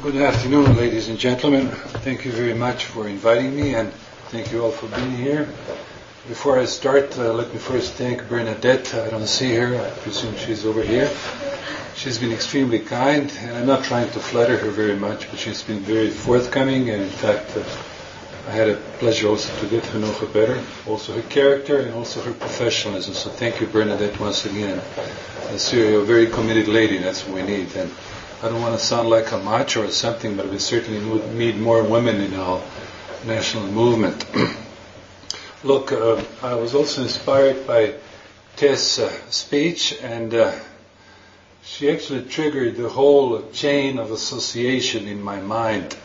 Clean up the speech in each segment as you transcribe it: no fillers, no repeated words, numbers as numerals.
Good afternoon, ladies and gentlemen. Thank you very much for inviting me, and thank you all for being here. Before I start, let me first thank Bernadette. I don't see her. I presume she's over here. She's been extremely kind, and I'm not trying to flatter her very much, but she's been very forthcoming, and in fact, I had a pleasure also to get to know her better, also her character and also her professionalism. So thank you, Bernadette, once again. You're a very committed lady. That's what we need. And I don't want to sound like a macho or something, but we certainly need more women in our national movement. Look, I was also inspired by Tess' speech, and she actually triggered the whole chain of association in my mind.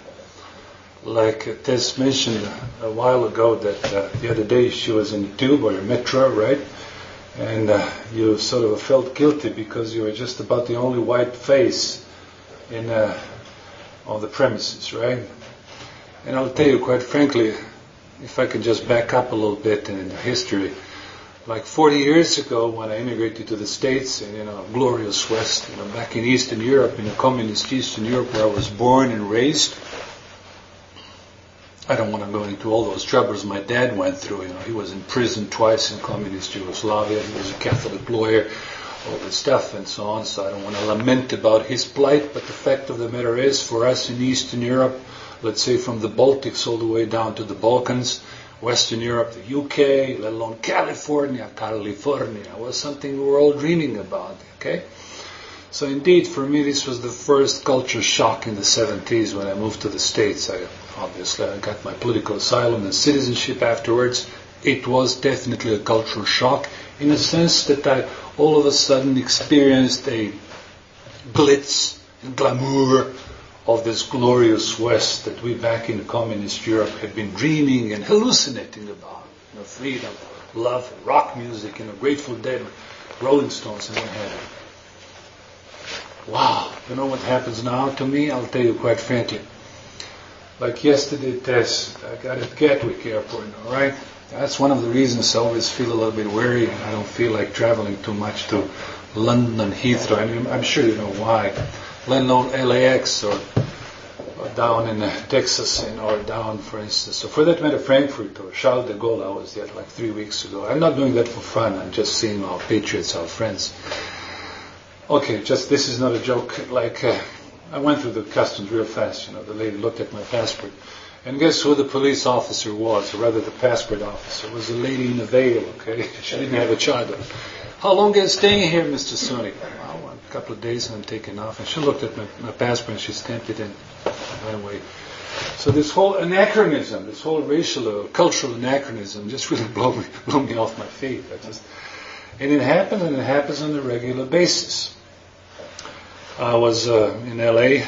Like Tess mentioned a while ago that the other day she was in the tube or the metro, right? And you sort of felt guilty because you were just about the only white face on the premises, right? And I'll tell you quite frankly, if I can just back up a little bit in history, like 40 years ago when I immigrated to the States in glorious West, back in Eastern Europe, in the communist Eastern Europe where I was born and raised, I don't want to go into all those troubles my dad went through. He was in prison twice in communist Yugoslavia. He was a Catholic lawyer, all this stuff and so on. So I don't want to lament about his plight. But the fact of the matter is, for us in Eastern Europe, let's say from the Baltics all the way down to the Balkans, Western Europe, the UK, let alone California was something we were all dreaming about. Okay. So indeed, for me, this was the first culture shock in the 70s when I moved to the States. Obviously, I got my political asylum and citizenship afterwards. It was definitely a cultural shock in the sense that I all of a sudden experienced a glitz and glamour of this glorious West that we back in communist Europe had been dreaming and hallucinating about. Freedom, love, rock music, Grateful Dead, Rolling Stones, and what have you. Wow, you know what happens now to me? I'll tell you quite frankly. Like yesterday, Tess, I got at Gatwick Airport, all right? That's one of the reasons I always feel a little bit wary and I don't feel like traveling too much to London Heathrow. And I'm sure you know why. Let alone LAX or down in Texas or down, for instance. Or for that matter, Frankfurt or Charles de Gaulle, I was there like 3 weeks ago. I'm not doing that for fun. I'm just seeing our patriots, our friends. Okay, this is not a joke. I went through the customs real fast. The lady looked at my passport. And guess who the police officer was, or rather the passport officer? It was a lady in a veil, okay? She didn't have a child. How long are you staying here, Mr. Sunic? Well, a couple of days and I'm taking off. And she looked at my passport and she stamped it and went away. So this whole anachronism, this whole racial, cultural anachronism just really blew me off my feet. And it happened, and it happens on a regular basis. I was in LA.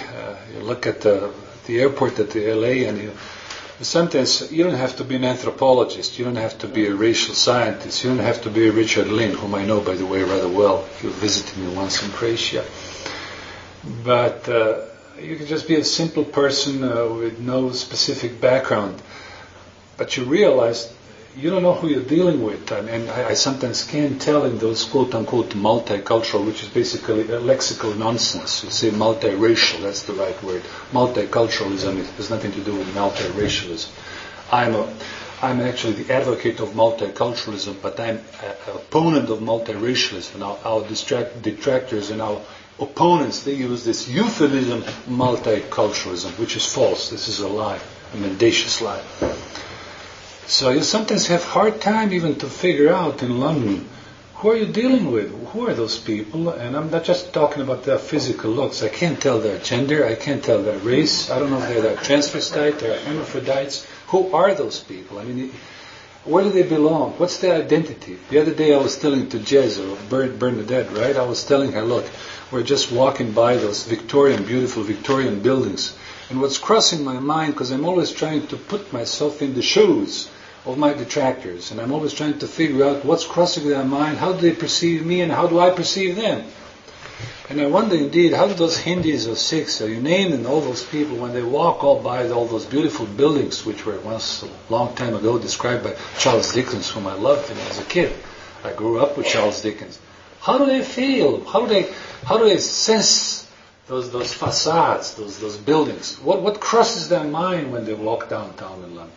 You look at the airport at the LA, and sometimes you don't have to be an anthropologist. You don't have to be a racial scientist. You don't have to be a Richard Lynn, whom I know, by the way, rather well. He visited me once in Croatia. But you can just be a simple person with no specific background. But you realize you don't know who you're dealing with. And I sometimes can't tell in those quote-unquote multicultural, which is basically a lexical nonsense. You say multiracial, that's the right word. Multiculturalism has nothing to do with multiracialism. I'm actually the advocate of multiculturalism, but I'm an opponent of multiracialism. Now, our detractors and our opponents, they use this euphemism multiculturalism, which is false. This is a lie, a mendacious lie. So you sometimes have hard time even to figure out in London, who are you dealing with? Who are those people? And I'm not just talking about their physical looks. I can't tell their gender. I can't tell their race. I don't know if they're transvestite or hermaphrodites. Who are those people? Where do they belong? What's their identity? The other day I was telling to Jez, or Bernadette, right? I was telling her, look, we're just walking by those beautiful Victorian buildings. And what's crossing my mind, because I'm always trying to put myself in the shoes of my detractors, and I'm always trying to figure out what's crossing their mind, how do they perceive me, and how do I perceive them. And I wonder indeed, how do those Hindus or Sikhs, or you name them, all those people, when they walk all by all those beautiful buildings, which were once a long time ago described by Charles Dickens, whom I loved as a kid. I grew up with Charles Dickens. How do they feel? How do they sense those facades, those buildings. What crosses their mind when they walk downtown in London?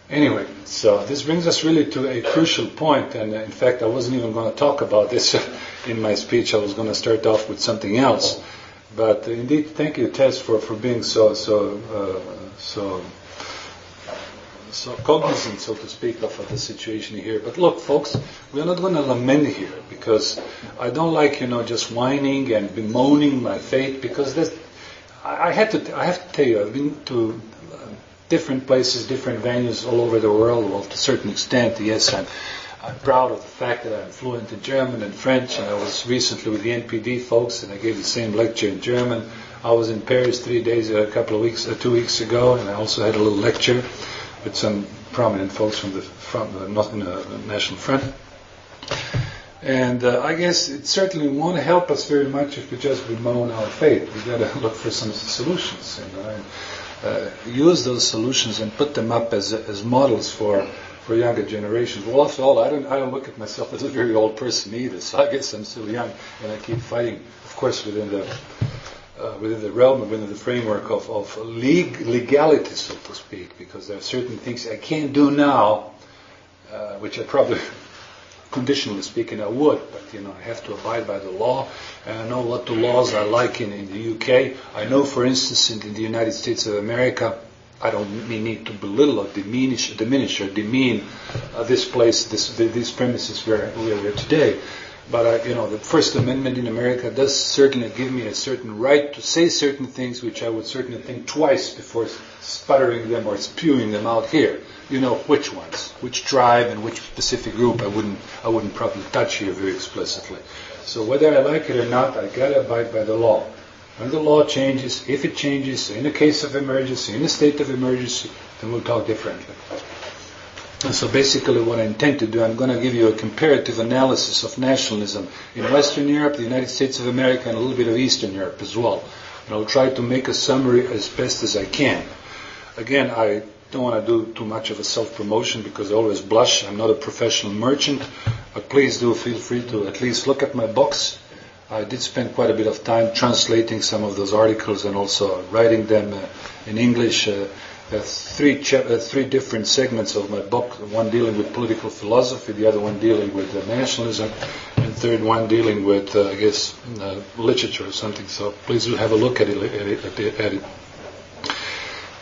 Anyway, so this brings us really to a crucial point, and in fact I wasn't even going to talk about this in my speech. I was going to start off with something else. But indeed, thank you, Tess, for being so cognizant, so to speak, of the situation here. But look, folks, we're not going to lament here, because I don't like, just whining and bemoaning my fate, because I have to tell you, I've been to different places, different venues all over the world. Well, to a certain extent, yes, I'm proud of the fact that I'm fluent in German and French, and I was recently with the NPD folks, and I gave the same lecture in German. I was in Paris 2 weeks ago, and I also had a little lecture with some prominent folks from the National Front. And I guess it certainly won't help us very much if we just bemoan our fate. We've got to look for some solutions, and use those solutions and put them up as models for younger generations. Well, after all, I don't look at myself as a very old person either, so I guess I'm still young, and I keep fighting, of course, within the realm, within the framework of legality, so to speak, because there are certain things I can't do now, which I probably, conditionally speaking, I would, but I have to abide by the law, and I know what the laws are like in the UK. I know, for instance, in the United States of America, I don't need to belittle or diminish or demean this place, these premises where we are today. But the First Amendment in America does certainly give me a certain right to say certain things which I would certainly think twice before sputtering them or spewing them out here. You know which ones, which tribe and which specific group I wouldn't probably touch here very explicitly. So whether I like it or not, I gotta abide by the law. When the law changes, if it changes, in a case of emergency, in a state of emergency, then we'll talk differently. And so basically what I intend to do, I'm going to give you a comparative analysis of nationalism in Western Europe, the United States of America, and a little bit of Eastern Europe as well. And I'll try to make a summary as best as I can. Again, I don't want to do too much of a self-promotion because I always blush. I'm not a professional merchant, but please do feel free to at least look at my books. I did spend quite a bit of time translating some of those articles and also writing them in English. There are three different segments of my book, one dealing with political philosophy, the other one dealing with nationalism, and third one dealing with, literature or something. So please do have a look at it.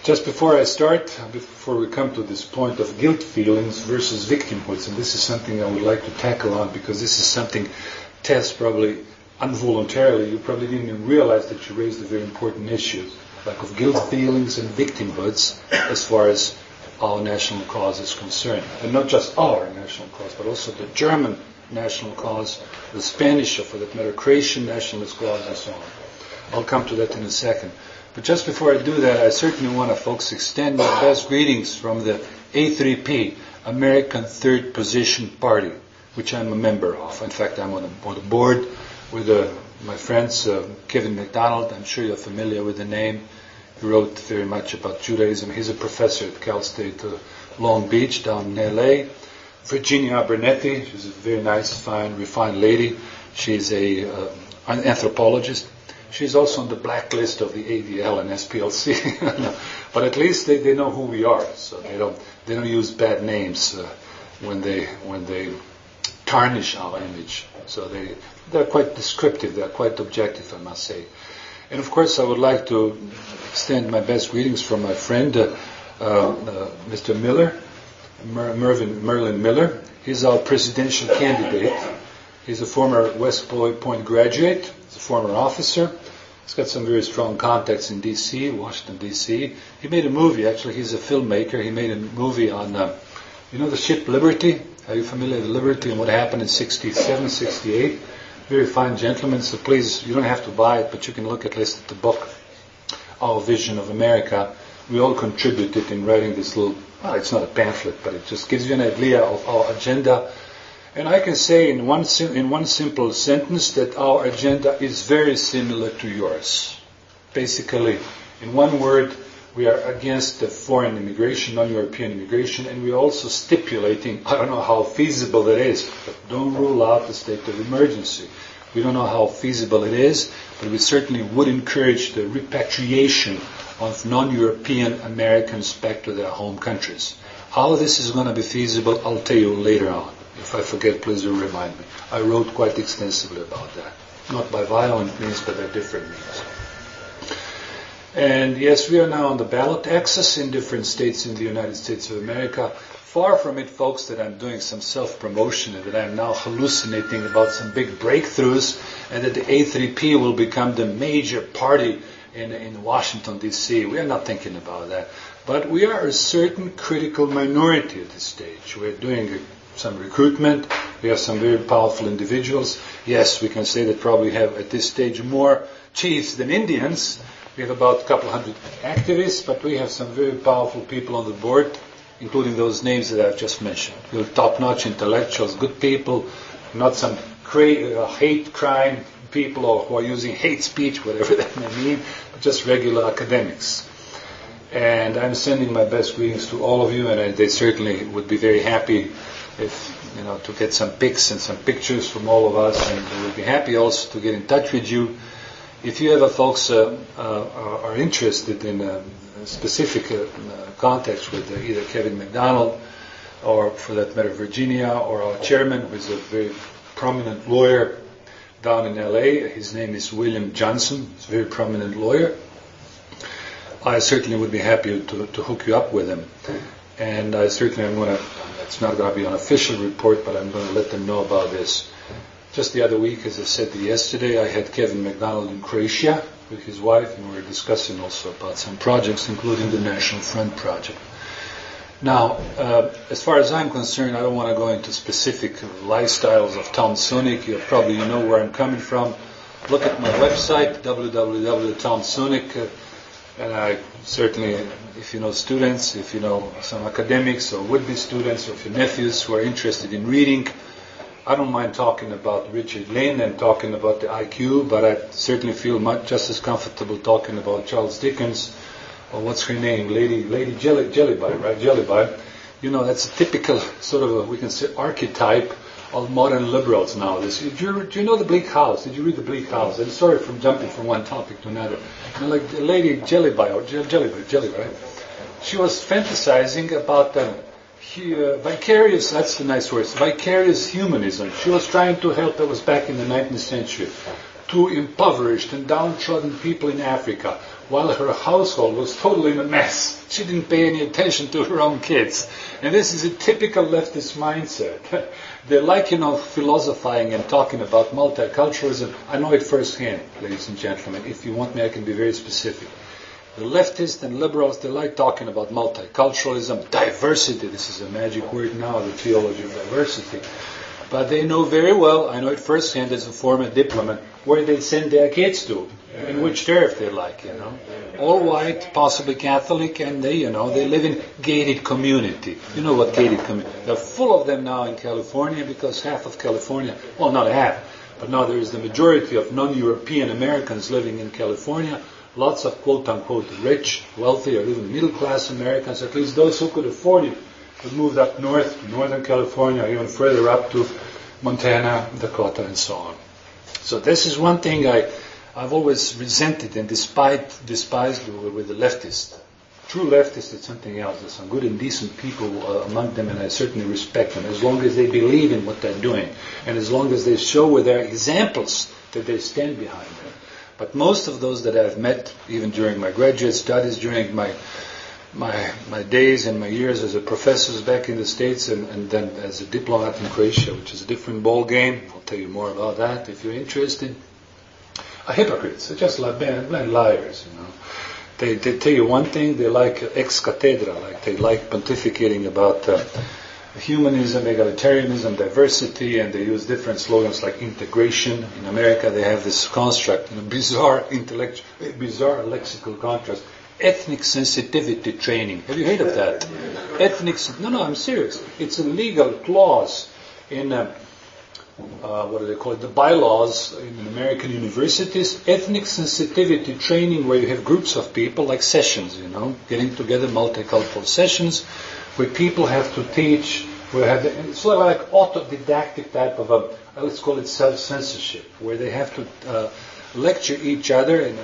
Just before I start, before we come to this point of guilt feelings versus victimhoods, and this is something I would like to tackle on because this is something Tess probably involuntarily, you probably didn't even realize that you raised a very important issue, like of guilt feelings and victimhoods as far as our national cause is concerned. And not just our national cause, but also the German national cause, the Spanish, or for that matter, Croatian nationalist cause, and so on. I'll come to that in a second. But just before I do that, I certainly want to, folks, extend my best greetings from the A3P, American Third Position Party, which I'm a member of. In fact, I'm on the board with my friends, Kevin MacDonald. I'm sure you're familiar with the name. He wrote very much about Judaism. He's a professor at Cal State Long Beach down in L.A. Virginia Abernethy, she's a very nice, fine, refined lady. She's an anthropologist. She's also on the blacklist of the ADL and SPLC. But at least they know who we are, so they don't use bad names when they tarnish our image. So they're quite descriptive, they're quite objective, I must say. And of course, I would like to extend my best greetings from my friend, Mr. Miller, Merlin Miller. He's our presidential candidate. He's a former West Point graduate. He's a former officer. He's got some very strong contacts in D.C., Washington, D.C. He made a movie, actually. He's a filmmaker. He made a movie on, the ship Liberty? Are you familiar with Liberty and what happened in 67, 68? Very fine gentleman, so please, you don't have to buy it, but you can look at least at the book, Our Vision of America. We all contributed in writing this little, it's not a pamphlet, but it just gives you an idea of our agenda. And I can say in one simple sentence that our agenda is very similar to yours. Basically, in one word, we are against the foreign immigration, non-European immigration, and we're also stipulating, I don't know how feasible that is, but don't rule out the state of emergency. We don't know how feasible it is, but we certainly would encourage the repatriation of non-European Americans back to their home countries. How this is going to be feasible, I'll tell you later on. If I forget, please do remind me. I wrote quite extensively about that. Not by violent means, but by different means. And yes, we are now on the ballot axis in different states in the United States of America. Far from it, folks, that I'm doing some self-promotion and that I'm now hallucinating about some big breakthroughs and that the A3P will become the major party in Washington, D.C. We are not thinking about that. But we are a certain critical minority at this stage. We're doing some recruitment. We have some very powerful individuals. Yes, we can say that probably have at this stage more chiefs than Indians. We have about a couple hundred activists, but we have some very powerful people on the board, including those names that I've just mentioned. You're top-notch intellectuals, good people, not some hate crime people or who are using hate speech, whatever that may mean, but just regular academics. And I'm sending my best greetings to all of you, and they certainly would be very happy if, to get some pics and some pictures from all of us, and they would be happy also to get in touch with you. If you ever folks are interested in a specific context with either Kevin McDonald or, for that matter, Virginia, or our chairman, who is a very prominent lawyer down in L.A. His name is William Johnson. He's a very prominent lawyer. I certainly would be happy to hook you up with him. And I certainly am going to, it's not going to be an official report, but I'm going to let them know about this. Just the other week, as I said yesterday, I had Kevin McDonald in Croatia with his wife, and we were discussing also about some projects, including the National Front project. Now, as far as I'm concerned, I don't want to go into specific lifestyles of Tom Sunic. You know where I'm coming from. Look at my website, www.tomsunic, and I certainly, if you know students, if you know some academics or would-be students, or if your nephews who are interested in reading, I don't mind talking about Richard Lynn and talking about the IQ, but I certainly feel just as comfortable talking about Charles Dickens, or what's her name, Lady Jellyby, right? Jellyby. That's a typical sort of we can say archetype of modern liberals nowadays. Do you know the Bleak House? Did you read the Bleak House? And sorry for jumping from one topic to another. Like Lady Jellyby, or Jellyby, right? She was fantasizing about vicarious, that's the nice word, vicarious humanism. She was trying to help, that was back in the 19th century, to impoverished and downtrodden people in Africa, while her household was totally in a mess. She didn't pay any attention to her own kids. And this is a typical leftist mindset. They like, philosophizing and talking about multiculturalism. I know it firsthand, ladies and gentlemen. If you want me, I can be very specific. The leftists and liberals, they like talking about multiculturalism, diversity. This is a magic word now, the theology of diversity. But they know very well, I know it firsthand as a former diplomat, where they send their kids to, in which turf they like, All white, possibly Catholic, and they live in gated community. You know what gated community? They're full of them now in California, because half of California, well, not half, but now there is the majority of non-European Americans living in California. Lots of quote-unquote rich, wealthy, or even middle-class Americans, at least those who could afford it, have moved up north to Northern California, even further up to Montana, Dakota, and so on. So this is one thing I've always resented and despised with the leftists. True leftists, it's something else. There's some good and decent people among them, and I certainly respect them, as long as they believe in what they're doing, and as long as they show with their examples that they stand behind them. But most of those that I've met, even during my graduate studies, during my days and my years as a professor back in the States, and then as a diplomat in Croatia, which is a different ball game. I'll tell you more about that if you're interested. Are hypocrites. They're just like blind liars, They tell you one thing, they like ex cathedra, like they like pontificating about humanism, egalitarianism, diversity, and they use different slogans like integration. In America, they have this construct, bizarre lexical contrast. Ethnic sensitivity training. Have you heard of that? No, I'm serious. It's a legal clause in, what do they call it, the bylaws in American universities. Ethnic sensitivity training, where you have groups of people, like sessions, getting together, multicultural sessions, where people have to teach We have it's sort of like autodidactic type of let's call it self-censorship, where they have to lecture each other and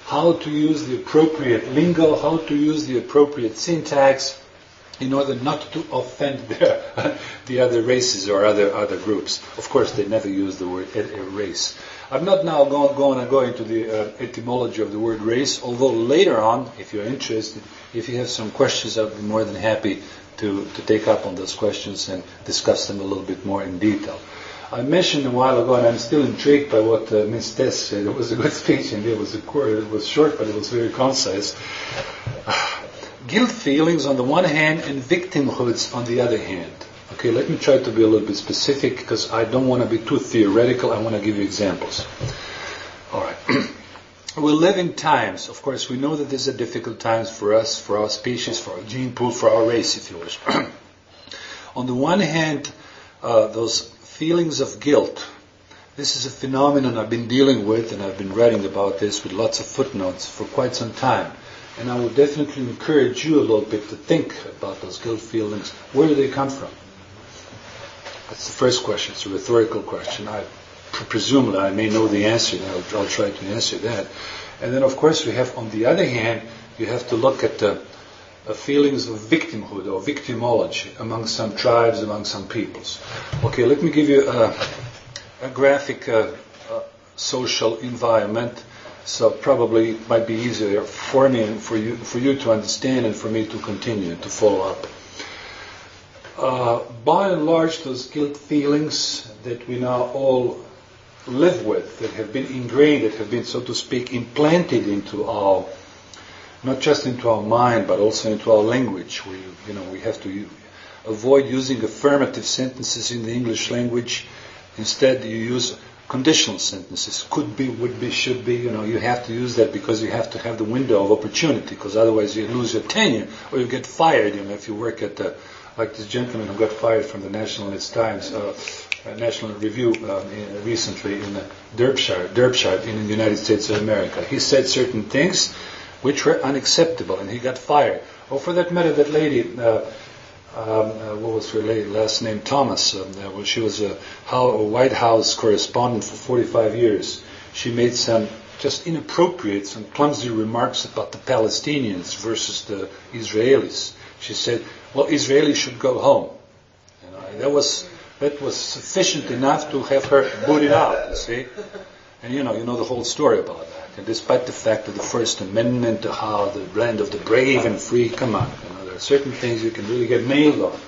how to use the appropriate lingo, how to use the appropriate syntax, in order not to offend the other races or other groups. Of course, they never use the word race. I'm not now going to go into the etymology of the word race, although later on, if you're interested, if you have some questions, I'll be more than happy to take up on those questions and discuss them a little bit more in detail. I mentioned a while ago, and I'm still intrigued by what Ms. Tess said. It was a good speech, and it was short, but it was very concise. Guilt feelings on the one hand and victimhoods on the other hand. Okay, let me try to be a little bit specific because I don't want to be too theoretical. I want to give you examples. All right. We live in times, of course, we know that these are difficult times for us, for our species, for our gene pool, for our race, if you wish. On the one hand, those feelings of guilt. This is a phenomenon I've been dealing with, and I've been writing about this with lots of footnotes for quite some time. And I would definitely encourage you a little bit to think about those guilt feelings. Where do they come from? That's the first question. It's a rhetorical question. I presume that I may know the answer, and I'll try to answer that. And then, of course, we have, on the other hand, you have to look at the feelings of victimhood or victimology among some tribes, among some peoples. Okay, let me give you a graphic social environment. So probably it might be easier for me and for you to understand and for me to continue to follow up. By and large, those guilt feelings that we now all live with, that have been ingrained, that have been, so to speak, implanted into our, not just into our mind, but also into our language. We have to avoid using affirmative sentences in the English language. Instead, you use conditional sentences, could be, would be, should be. You have to use that because you have to have the window of opportunity, because otherwise you lose your tenure or you get fired. If you work at like this gentleman who got fired from the Nationalist Times, National Review recently in Derbyshire in the United States of America. He said certain things which were unacceptable, and he got fired. Or for that matter, that lady. What was her last name? Thomas. She was a White House correspondent for 45 years. She made some just inappropriate, some clumsy remarks about the Palestinians versus the Israelis. She said, "Well, Israelis should go home." That was sufficient enough to have her booted out. You see, and you know the whole story about that. And despite the fact that the First Amendment, how the land of the brave and free, come on. There are certain things you can really get nailed on.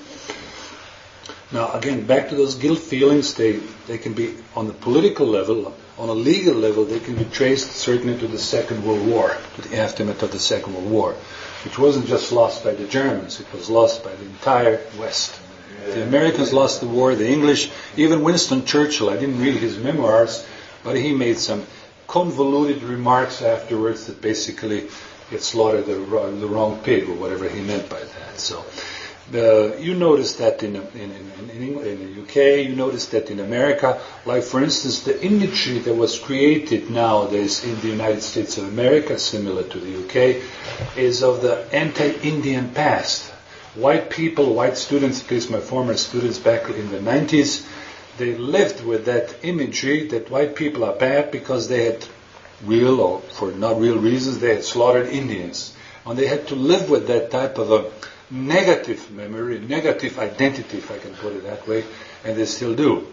Now, again, back to those guilt feelings, they can be on the political level, on a legal level, they can be traced certainly to the Second World War, to the aftermath of the Second World War, which wasn't just lost by the Germans, it was lost by the entire West. The Americans lost the war, the English, even Winston Churchill, I didn't read his memoirs, but he made some convoluted remarks afterwards that basically it slaughtered the wrong pig, or whatever he meant by that. So you notice that in the UK, you notice that in America, like for instance the imagery that was created nowadays in the United States of America, similar to the UK, is of the anti-Indian past. White people, white students, at least my former students back in the 90s, they lived with that imagery that white people are bad because they had real or for not real reasons, they had slaughtered Indians. And they had to live with that type of a negative memory, negative identity, if I can put it that way, and they still do.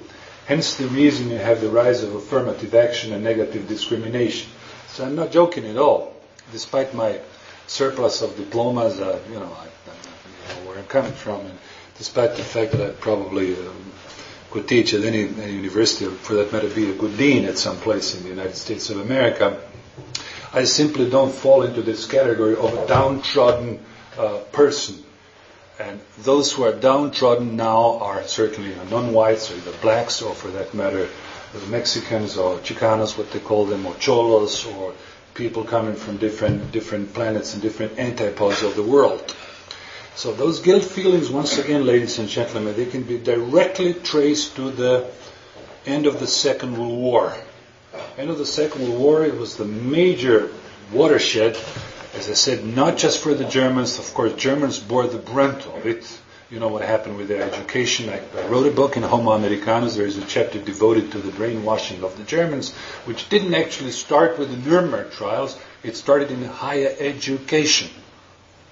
Hence the reason you have the rise of affirmative action and negative discrimination. So I'm not joking at all. Despite my surplus of diplomas, I know where I'm coming from, and despite the fact that I probably could teach at any university, or for that matter be a good dean at some place in the United States of America, I simply don't fall into this category of a downtrodden person. And those who are downtrodden now are certainly non-whites, or either blacks, or for that matter Mexicans or Chicanos, what they call them, or Cholos, or people coming from different planets and different antipodes of the world. So those guilt feelings, once again, ladies and gentlemen, they can be directly traced to the end of the Second World War. End of the Second World War, it was the major watershed, as I said, not just for the Germans. Of course, Germans bore the brunt of it. you know what happened with their education. I wrote a book in Homo Americanus. There is a chapter devoted to the brainwashing of the Germans, which didn't actually start with the Nuremberg trials. It started in higher education.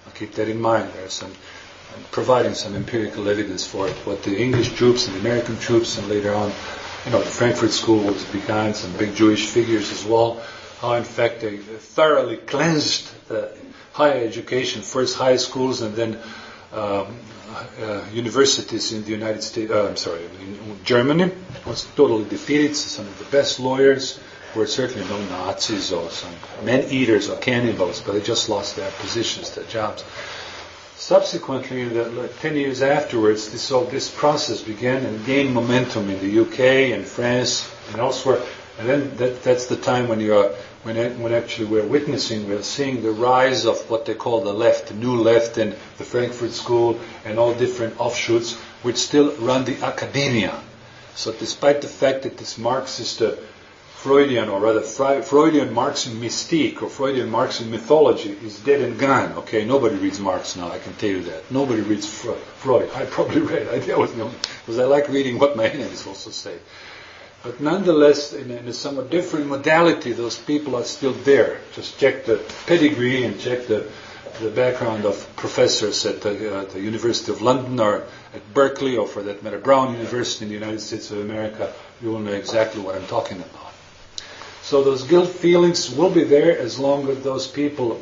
I'll keep that in mind. I'm providing some empirical evidence for it. What the English troops and the American troops, and later on, you know, the Frankfurt School was behind, some big Jewish figures as well. How, in fact, they thoroughly cleansed the higher education, first high schools and then universities in the United States, in Germany. Was totally defeated. Some of the best lawyers were certainly no Nazis or some man-eaters or cannibals, but they just lost their positions, their jobs. Subsequently, 10 years afterwards, this process began and gained momentum in the UK and France and elsewhere. And then that's the time when actually we're seeing the rise of what they call the left, the new left, and the Frankfurt School and all different offshoots, which still run the academia. So despite the fact that this Marxist Freudian, or rather Freudian Marxian mystique or Freudian Marxian mythology is dead and gone. Okay, nobody reads Marx now, I can tell you that. Nobody reads Freud. I probably read. Because I like reading what my enemies also say. But nonetheless, in a somewhat different modality, those people are still there. Just check the pedigree and check the background of professors at the University of London or at Berkeley, or for that matter, Brown University in the United States of America. You will know exactly what I'm talking about. So those guilt feelings will be there as long as those people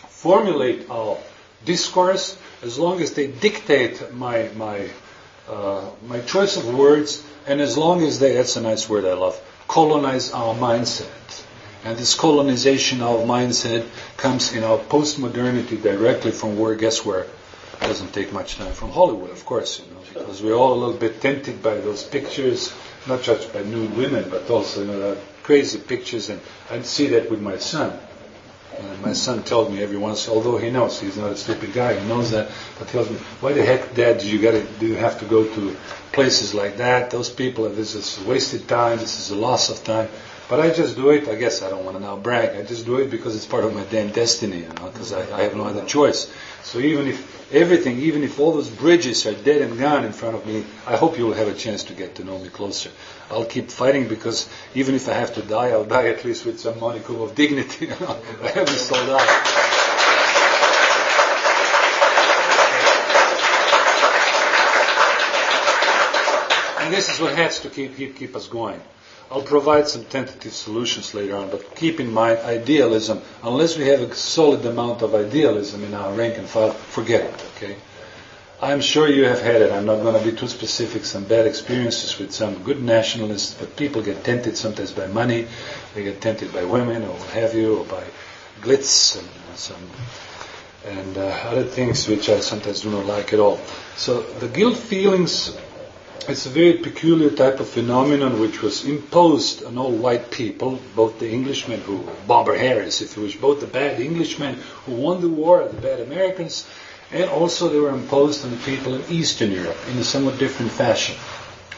formulate our discourse, as long as they dictate my choice of words, and as long as they, that's a nice word I love, colonize our mindset. And this colonization of mindset comes in our postmodernity directly from where, guess where? It doesn't take much time, from Hollywood, of course, because we're all a little bit tempted by those pictures, not just by nude women, but also, the crazy pictures, and I see that with my son. And my son tells me every once, although he knows he's not a stupid guy, he knows that, but tells me, why the heck, Dad, do you have to go to places like that? Those people, this is wasted time, this is a loss of time. But I just do it, I guess I don't want to now brag, I just do it because it's part of my damn destiny, because I have no other choice. So even if all those bridges are dead and gone in front of me, I hope you will have a chance to get to know me closer. I'll keep fighting, because even if I have to die, I'll die at least with some modicum of dignity. I haven't sold out. And this is what has to keep us going. I'll provide some tentative solutions later on, but keep in mind, idealism, unless we have a solid amount of idealism in our rank and file, forget it, okay? I'm sure you have had it. I'm not going to be too specific. Some bad experiences with some good nationalists, but people get tempted sometimes by money, they get tempted by women or what have you, or by glitz and other things which I sometimes do not like at all. So the guilt feelings, it's a very peculiar type of phenomenon which was imposed on all white people, both the Englishmen who, Barbara Harris if you wish, both the bad Englishmen who won the war and the bad Americans, and also they were imposed on the people in Eastern Europe in a somewhat different fashion.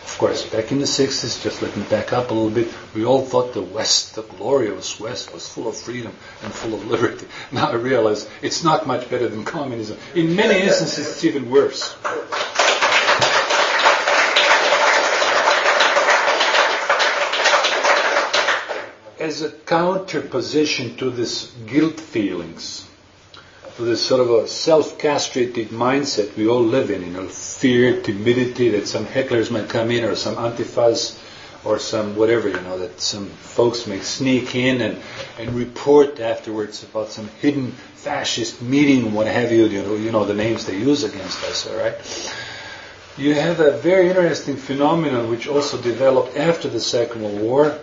Of course, back in the 60s, just let me back up a little bit, we all thought the West, the glorious West, was full of freedom and full of liberty. Now I realize it's not much better than communism. In many instances, it's even worse. As a counterposition to this guilt feelings, to this sort of a self-castrated mindset we all live in, fear, timidity, that some hecklers might come in, or some antifas, or some whatever, that some folks may sneak in and report afterwards about some hidden fascist meeting, what have you, the names they use against us, all right? You have a very interesting phenomenon which also developed after the Second World War,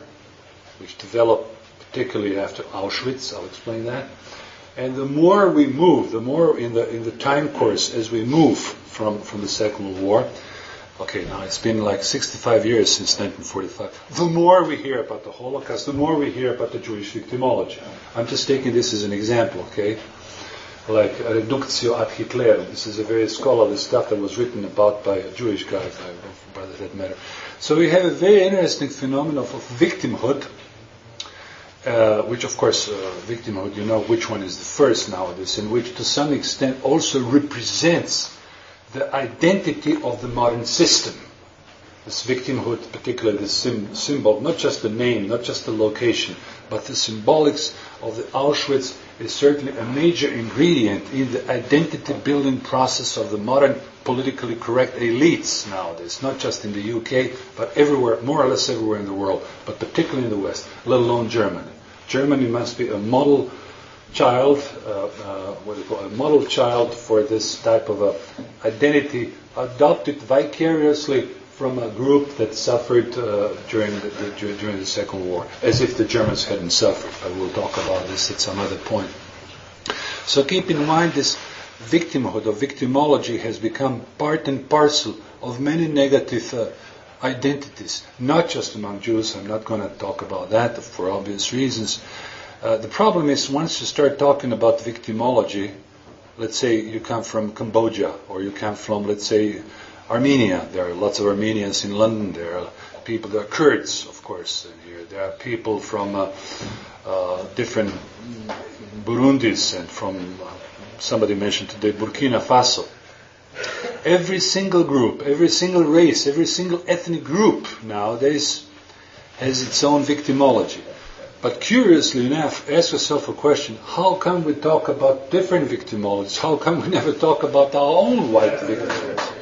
which developed particularly after Auschwitz. I'll explain that. And the more we move, the more in the time course as we move from the Second World War, okay, now it's been like 65 years since 1945, the more we hear about the Holocaust, the more we hear about the Jewish victimology. I'm just taking this as an example, okay? Like Reductio ad Hitlerum. This is a very scholarly stuff that was written about by a Jewish guy, by that matter. So we have a very interesting phenomenon of victimhood, which of course, victimhood, which one is the first nowadays, and which to some extent also represents the identity of the modern system. This victimhood, particularly the symbol, not just the name, not just the location, but the symbolics of the Auschwitz is certainly a major ingredient in the identity-building process of the modern politically correct elites nowadays, not just in the UK, but everywhere, more or less everywhere in the world, but particularly in the West, let alone Germany. Germany must be a model child, a model child for this type of identity, adopted vicariously from a group that suffered during the Second War, as if the Germans hadn't suffered. But we'll talk about this at some other point. So keep in mind this victimhood or victimology has become part and parcel of many negative identities, not just among Jews. I'm not going to talk about that for obvious reasons. The problem is once you start talking about victimology, let's say you come from Cambodia or you come from, let's say, Armenia. There are lots of Armenians in London. There are people, there are Kurds, of course, in here. There are people from different Burundis and from, somebody mentioned today, Burkina Faso. Every single group, every single race, every single ethnic group nowadays has its own victimology. But curiously enough, ask yourself a question, how come we talk about different victimologies? How come we never talk about our own white victimology?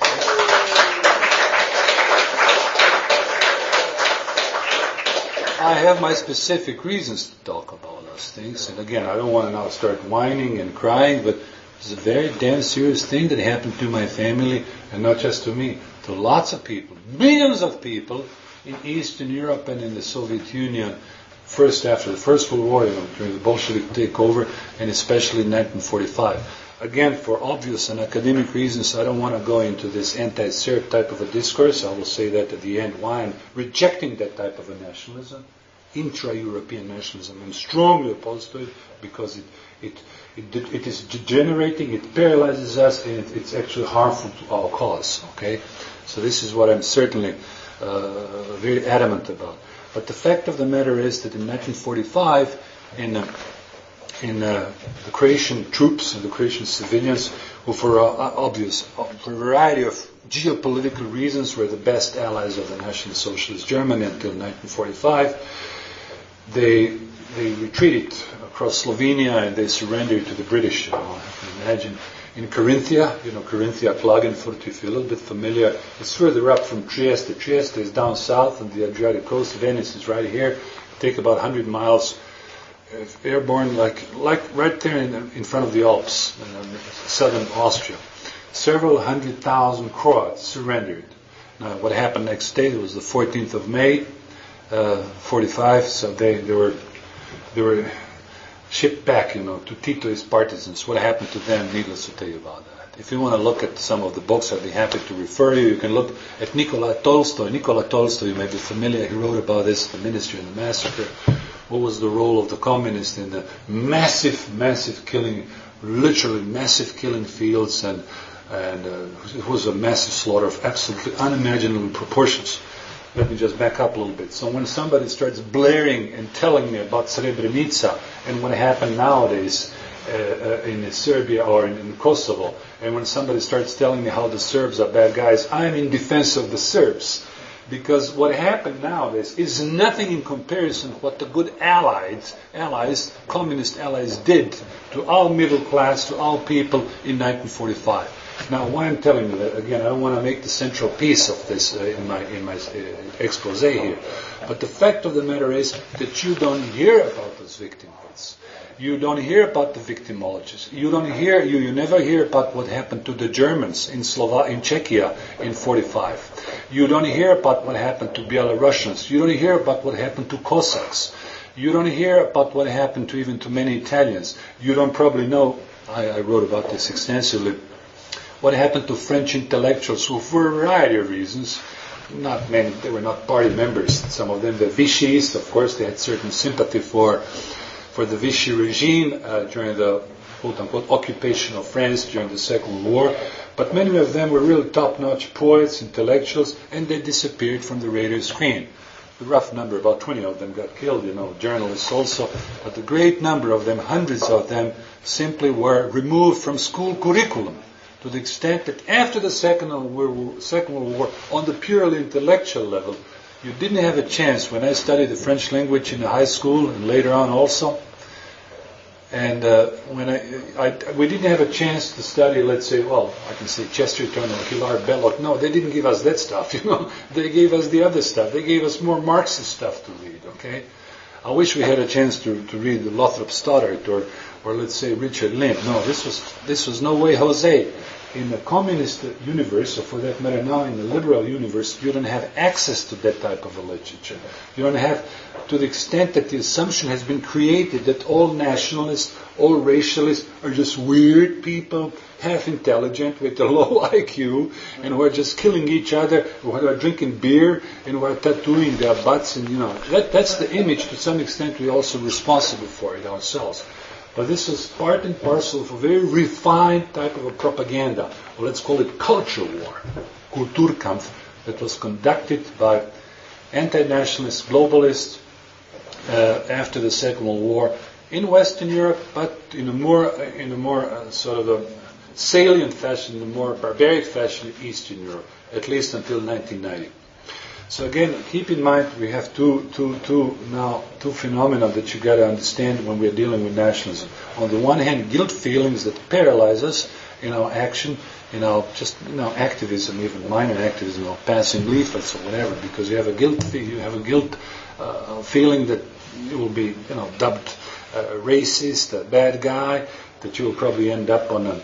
I have my specific reasons to talk about those things. And again, I don't want to now start whining and crying, but it's a very damn serious thing that happened to my family, and not just to me, to lots of people, millions of people in Eastern Europe and in the Soviet Union, first after the First World War, during the Bolshevik takeover, and especially in 1945. Again, for obvious and academic reasons, I don't want to go into this anti-Serb type of a discourse. I will say that at the end, why I'm rejecting that type of a nationalism, intra-European nationalism. I'm strongly opposed to it because it is degenerating, it paralyzes us, and it's actually harmful to our cause. Okay, so this is what I'm certainly very adamant about. But the fact of the matter is that in 1945, in the Croatian troops and the Croatian civilians, who for a variety of geopolitical reasons were the best allies of the National Socialist Germany until 1945, they retreated across Slovenia and they surrendered to the British. You can imagine in Carinthia, Carinthia, Klagenfurt, if you're a little bit familiar, it's further up from Trieste. Trieste is down south on the Adriatic coast. Venice is right here. Take about 100 miles. Airborne, like right there in front of the Alps, southern Austria. Several 100,000 Croats surrendered. Now, what happened next day? It was the 14th of May, 45. So they were shipped back, to Tito's partisans. What happened to them? Needless to tell you about that. If you want to look at some of the books, I'd be happy to refer you. You can look at Nikola Tolstoy. Nikola Tolstoy, you may be familiar. He wrote about this, The Ministry and the Massacre. What was the role of the communists in the massive killing, literally massive killing fields, and it was a massive slaughter of absolutely unimaginable proportions. Let me just back up a little bit. So when somebody starts blaring and telling me about Srebrenica and what happened nowadays in Serbia or in Kosovo, and when somebody starts telling me how the Serbs are bad guys, I'm in defense of the Serbs. Because what happened nowadays is nothing in comparison to what the good allies, communist allies, did to our middle class, to our people in 1945. Now, why I'm telling you that, again, I don't want to make the central piece of this in my expose here, but the fact of the matter is that you don't hear about those victimhoods. You don't hear about the victimologies. You never hear about what happened to the Germans in Czechia in 45. You don't hear about what happened to Belarusians. You don't hear about what happened to Cossacks. You don't hear about what happened to many Italians. You don't probably know, I wrote about this extensively, what happened to French intellectuals who, for a variety of reasons, not many, they were not party members. Some of them were Vichy's, of course, they had certain sympathy for the Vichy regime during the quote-unquote occupation of France during the Second World War. But many of them were really top-notch poets, intellectuals, and they disappeared from the radar screen. The rough number, about 20 of them got killed, journalists also, but the great number of them, hundreds of them, simply were removed from school curriculum. to the extent that after the Second World War, on the purely intellectual level, you didn't have a chance. When I studied the French language in the high school and later on also, and we didn't have a chance to study, let's say, well, I can say Chesterton or Hilaire Belloc. No, they didn't give us that stuff, They gave us the other stuff. They gave us more Marxist stuff to read, okay? I wish we had a chance to read Lothrop Stoddard or let's say Richard Lind. No, this was no way Jose. In the communist universe, or for that matter now in the liberal universe, you don't have access to that type of a literature. You don't have, to the extent that the assumption has been created that all nationalists, all racialists are just weird people, half intelligent with a low IQ, and who are just killing each other, who are drinking beer, and who are tattooing their butts, and that's the image. To some extent, we're also responsible for it ourselves. But this is part and parcel of a very refined type of a propaganda, or let's call it culture war, Kulturkampf, that was conducted by anti-nationalist globalists after the Second World War in Western Europe, but in a more sort of a salient fashion, in a more barbaric fashion in Eastern Europe, at least until 1990. So again, keep in mind we have two phenomena that you got to understand when we're dealing with nationalism. On the one hand, guilt feelings that paralyze us in our action, in our activism, even minor activism, or passing leaflets or whatever, because you have a guilt feeling that you will be dubbed racist, a bad guy, that you will probably end up on a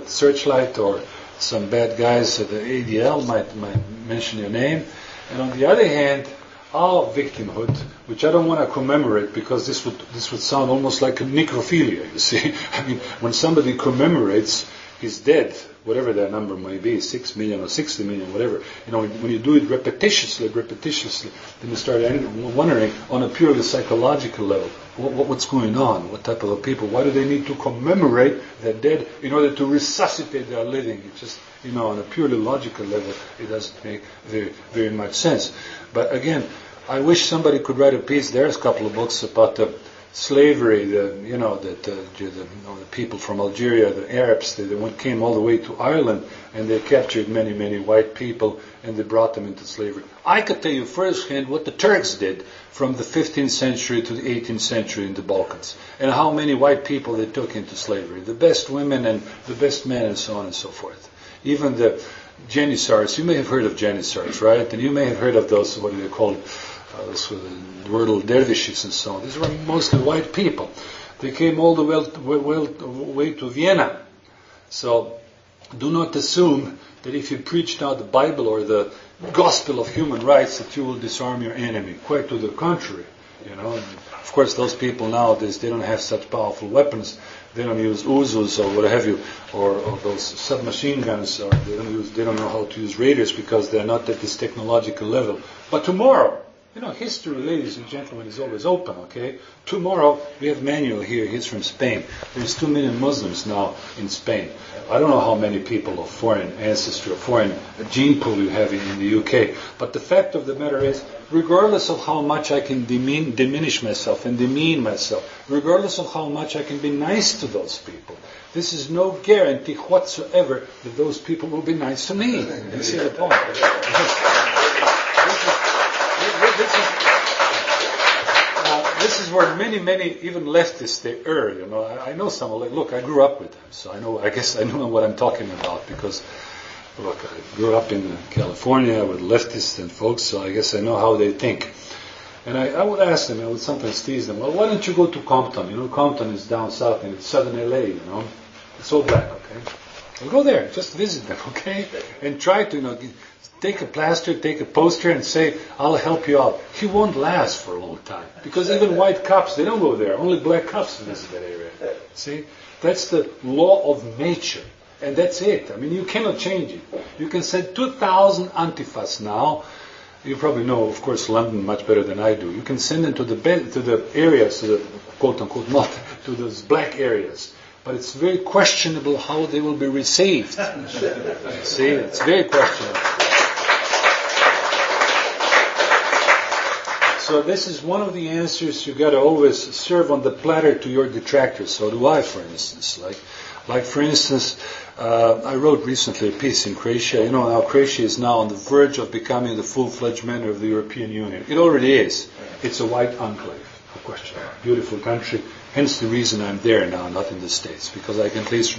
searchlight, or some bad guys at the ADL might mention your name. And on the other hand, our victimhood, which I don't want to commemorate because this would sound almost like a necrophilia, you see. I mean, when somebody commemorates his dead, whatever that number may be, 6 million or 60 million, whatever, when you do it repetitiously, then you start wondering on a purely psychological level, what's going on? What type of people? Why do they need to commemorate their dead in order to resuscitate their living? It just, on a purely logical level, it doesn't make very, very much sense. But again, I wish somebody could write a piece. There's a couple of books about the slavery, the people from Algeria, the Arabs, they came all the way to Ireland, and they captured many, many white people, and they brought them into slavery. I could tell you firsthand what the Turks did from the 15th century to the 18th century in the Balkans, and how many white people they took into slavery, the best women and the best men, and so on and so forth. Even the Janissaries, you may have heard of Janissaries, right? And you may have heard of those, what do they call it, those Wordle dervishes and so on. These were mostly white people. They came all the way to Vienna. So do not assume that if you preach now the Bible or the gospel of human rights that you will disarm your enemy. Quite to the contrary. Of course, those people nowadays, they don't have such powerful weapons. They don't use Uzus or what have you, or those submachine guns, or they don't know how to use radars because they're not at this technological level. But tomorrow, history, ladies and gentlemen, is always open, okay? Tomorrow, we have Manuel here. He's from Spain. There's 2 million Muslims now in Spain. I don't know how many people of foreign ancestry or foreign gene pool you have in the UK. But the fact of the matter is, regardless of how much I can diminish myself and demean myself, regardless of how much I can be nice to those people, this is no guarantee whatsoever that those people will be nice to me. You see the point? This is where many even leftists, they err. I know some. Look, I grew up with them, so I guess I know what I'm talking about because, look, I grew up in California with leftists and folks, so I guess I know how they think. And I would ask them, I would sometimes tease them, well, why don't you go to Compton? Compton is down south and it's southern LA, It's all black, okay? Well, go there, just visit them, okay? And try to, take a plaster, take a poster and say, I'll help you out. He won't last for a long time. Because even white cops, they don't go there. Only black cops visit that area. See? That's the law of nature. And that's it. I mean, you cannot change it. You can send 2,000 Antifas now. You probably know, of course, London much better than I do. You can send them to the areas, to the quote-unquote, not to those black areas. But it's very questionable how they will be received. See? It's very questionable. So this is one of the answers you got to always serve on the platter to your detractors. So do I, for instance. Like, Like, for instance, I wrote recently a piece in Croatia. You know, now Croatia is now on the verge of becoming the full-fledged member of the European Union. It already is. It's a white enclave, no question. Beautiful country. Hence the reason I'm there now, not in the States, because I can at least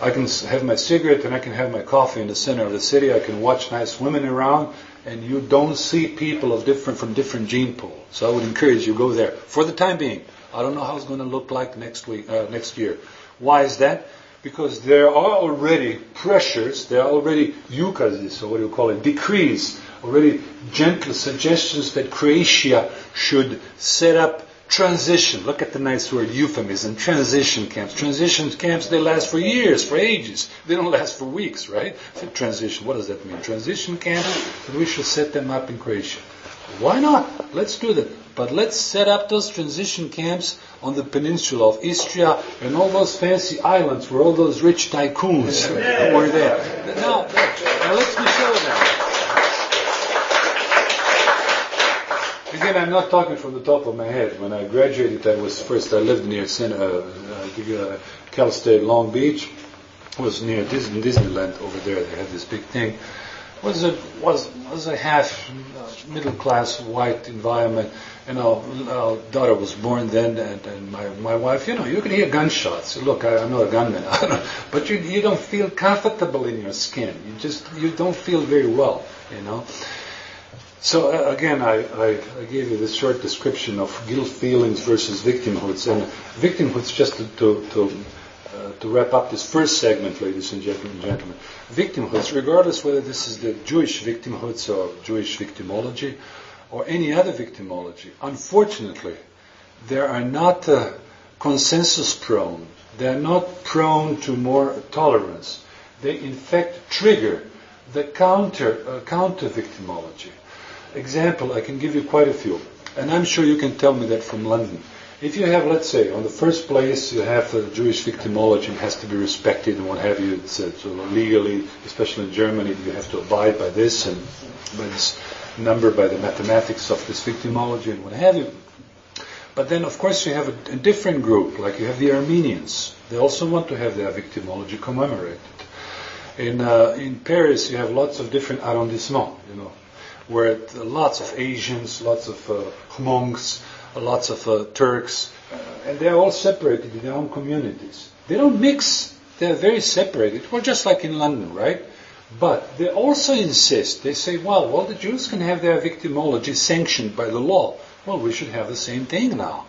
I can have my cigarette and I can have my coffee in the center of the city. I can watch nice women around, and you don't see people from different gene pools. So I would encourage you to go there for the time being. I don't know how it's going to look like next year. Why is that? Because there are already pressures, there are already ukazes, or what do you call it, decrees, already gentle suggestions that Croatia should set up transition. Look at the nice word, euphemism, transition camps. Transition camps, they last for years, for ages. They don't last for weeks, right? Transition, what does that mean? Transition camps, we should set them up in Croatia. Why not? Let's do that. But let's set up those transition camps on the peninsula of Istria and all those fancy islands where all those rich tycoons were there. Now let me show them. Again, I'm not talking from the top of my head. When I graduated, I lived near Cal State Long Beach. It was near Disneyland over there. They had this big thing. Was a half middle class white environment, and our daughter was born then, and my wife, you can hear gunshots. Look, I'm not a gunman, but you don't feel comfortable in your skin. You don't feel very well, So again, I gave you this short description of guilt feelings versus victimhoods, and victimhoods, just to wrap up this first segment, ladies and gentlemen, victimhoods, regardless whether this is the Jewish victimhoods or Jewish victimology or any other victimology, unfortunately, they are not consensus prone. They are not prone to more tolerance. They in fact trigger the counter victimology. Example, I can give you quite a few, and I'm sure you can tell me that from London. If you have, let's say, on the first place, you have the Jewish victimology, it has to be respected and what have you. It's legally, especially in Germany, you have to abide by this and by this number, by the mathematics of this victimology and what have you. But then, of course, you have a different group, like you have the Armenians. They also want to have their victimology commemorated. In Paris, you have lots of different arrondissements, where lots of Asians, lots of Hmongs, lots of Turks, and they're all separated in their own communities. They don't mix, they're very separated, well, just like in London, right? But they also insist, they say, well, the Jews can have their victimology sanctioned by the law. Well, we should have the same thing now.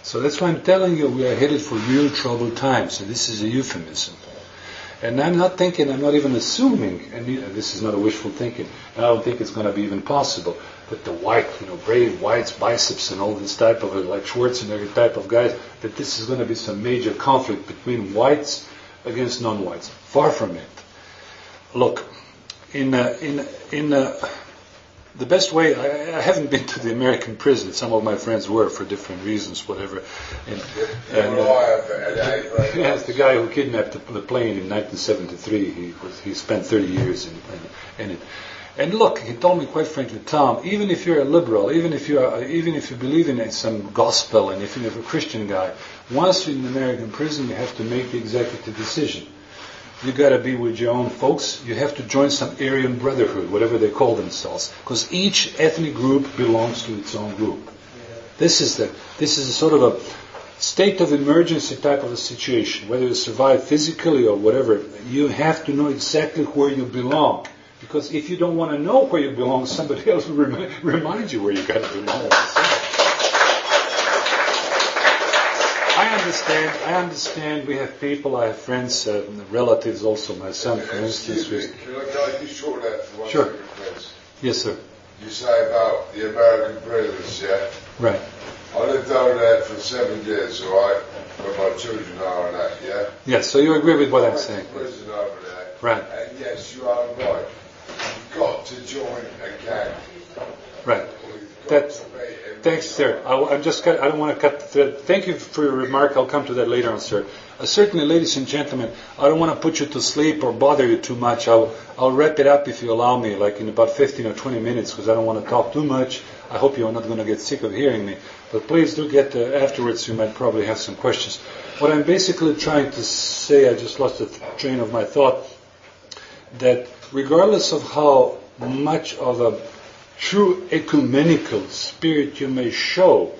So that's why I'm telling you we are headed for real troubled times, and this is a euphemism. And I'm not even assuming, and this is not a wishful thinking, and I don't think it's going to be even possible, that the white, brave whites, biceps and all this type of, like Schwarzenegger type of guys, that this is going to be some major conflict between whites against non-whites. Far from it. Look, in the best way, I haven't been to the American prison. Some of my friends were for different reasons, whatever. Yes, the guy who kidnapped the plane in 1973. He spent 30 years in it. And look, he told me quite frankly, Tom, even if you're a liberal, even if you believe in some gospel, and if you're a Christian guy, once you're in an American prison, you have to make the executive decision. You got to be with your own folks. You have to join some Aryan Brotherhood, whatever they call themselves, because each ethnic group belongs to its own group. Yeah. This is a sort of a state of emergency type of a situation. Whether you survive physically or whatever, you have to know exactly where you belong. Because if you don't want to know where you belong, somebody else will remind you where you got to belong. I understand. We have people, I have friends, relatives also. My son, for instance. Can I just short that for 1 Sure. second, please? Yes, sir. You say about the American prisons, yeah? Right. I lived over there for 7 years, all right? Where my children are and that, yeah? Yes, so you agree with what I'm saying. Prison over there. Right. And yes, you are right. You've got to join a gang. Right. Thanks, sir. I don't want to cut the thread. Thank you for your remark. I'll come to that later on, sir. Certainly, ladies and gentlemen, I don't want to put you to sleep or bother you too much. I'll wrap it up if you allow me, like in about 15 or 20 minutes, because I don't want to talk too much. I hope you're not going to get sick of hearing me. But please do get afterwards. You might probably have some questions. what I'm basically trying to say, I just lost the train of my thought, that regardless of how much of a true ecumenical spirit you may show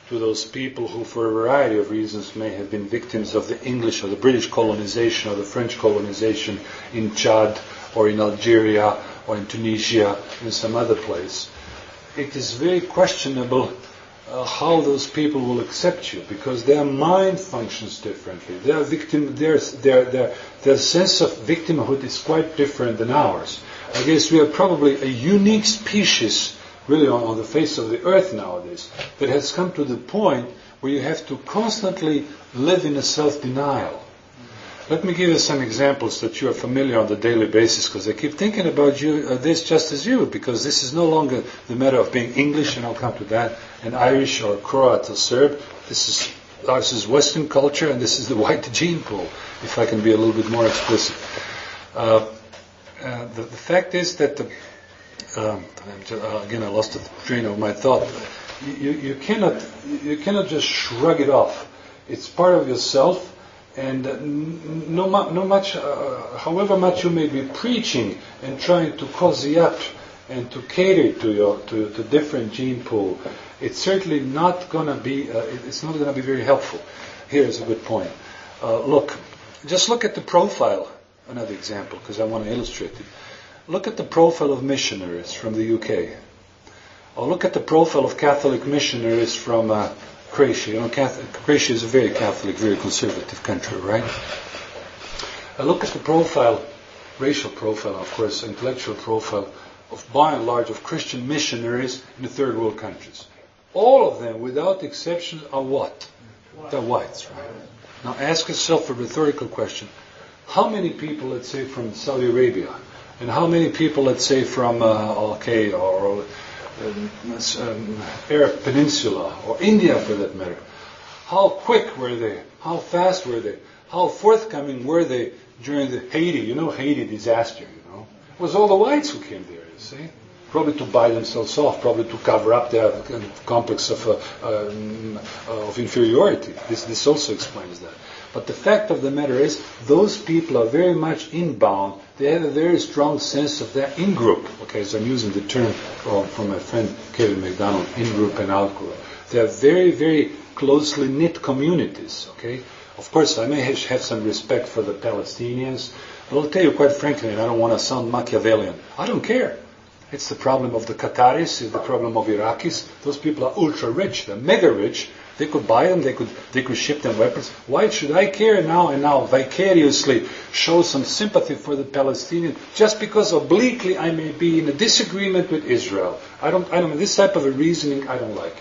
to those people who, for a variety of reasons, may have been victims of the English or the British colonization or the French colonization in Chad or in Algeria or in Tunisia, in some other place, it is very questionable how those people will accept you, because their mind functions differently. Their sense of victimhood is quite different than ours. I guess we are probably a unique species, really, on the face of the earth nowadays, that has come to the point where you have to constantly live in a self-denial. Let me give you some examples that you are familiar on the daily basis, because I keep thinking about you, this just as you, because this is no longer the matter of being English, and I'll come to that, and Irish or Croat or Serb. This is Western culture, and this is the white gene pool, if I can be a little bit more explicit. The fact is that, again, I lost the train of my thought. You cannot just shrug it off. It's part of yourself. And however much you may be preaching and trying to cozy up and to cater to the different gene pool, it's certainly not going to be. It's not going to be very helpful. Here's a good point. Just look at the profile. Another example, because I want to illustrate it. Look at the profile of missionaries from the UK. Or look at the profile of Catholic missionaries from Croatia. Croatia is a very Catholic, very conservative country, right? Look at the profile, racial profile, of course, intellectual profile, of by and large of Christian missionaries in the third world countries. All of them, without exception, are what? They're whites, right? Now ask yourself a rhetorical question. How many people, let's say, from Saudi Arabia, and how many people, let's say, from Arab Peninsula, or India for that matter, how quick were they? How fast were they? How forthcoming were they during the Haiti disaster, It was all the whites who came there, you see. Probably to buy themselves off, probably to cover up their complex of inferiority. This also explains that. But the fact of the matter is, those people are very much inbound. They have a very strong sense of their in-group. Okay, so I'm using the term from my friend Kevin MacDonald, in-group and out-group. They are very, very closely knit communities. Okay, of course, I may have some respect for the Palestinians, but I'll tell you quite frankly, and I don't want to sound Machiavellian, I don't care. It's the problem of the Qataris, it's the problem of Iraqis. Those people are ultra-rich, they're mega-rich. They could buy them, they could ship them weapons. Why should I care now vicariously show some sympathy for the Palestinians just because obliquely I may be in a disagreement with Israel? I don't this type of a reasoning I don't like.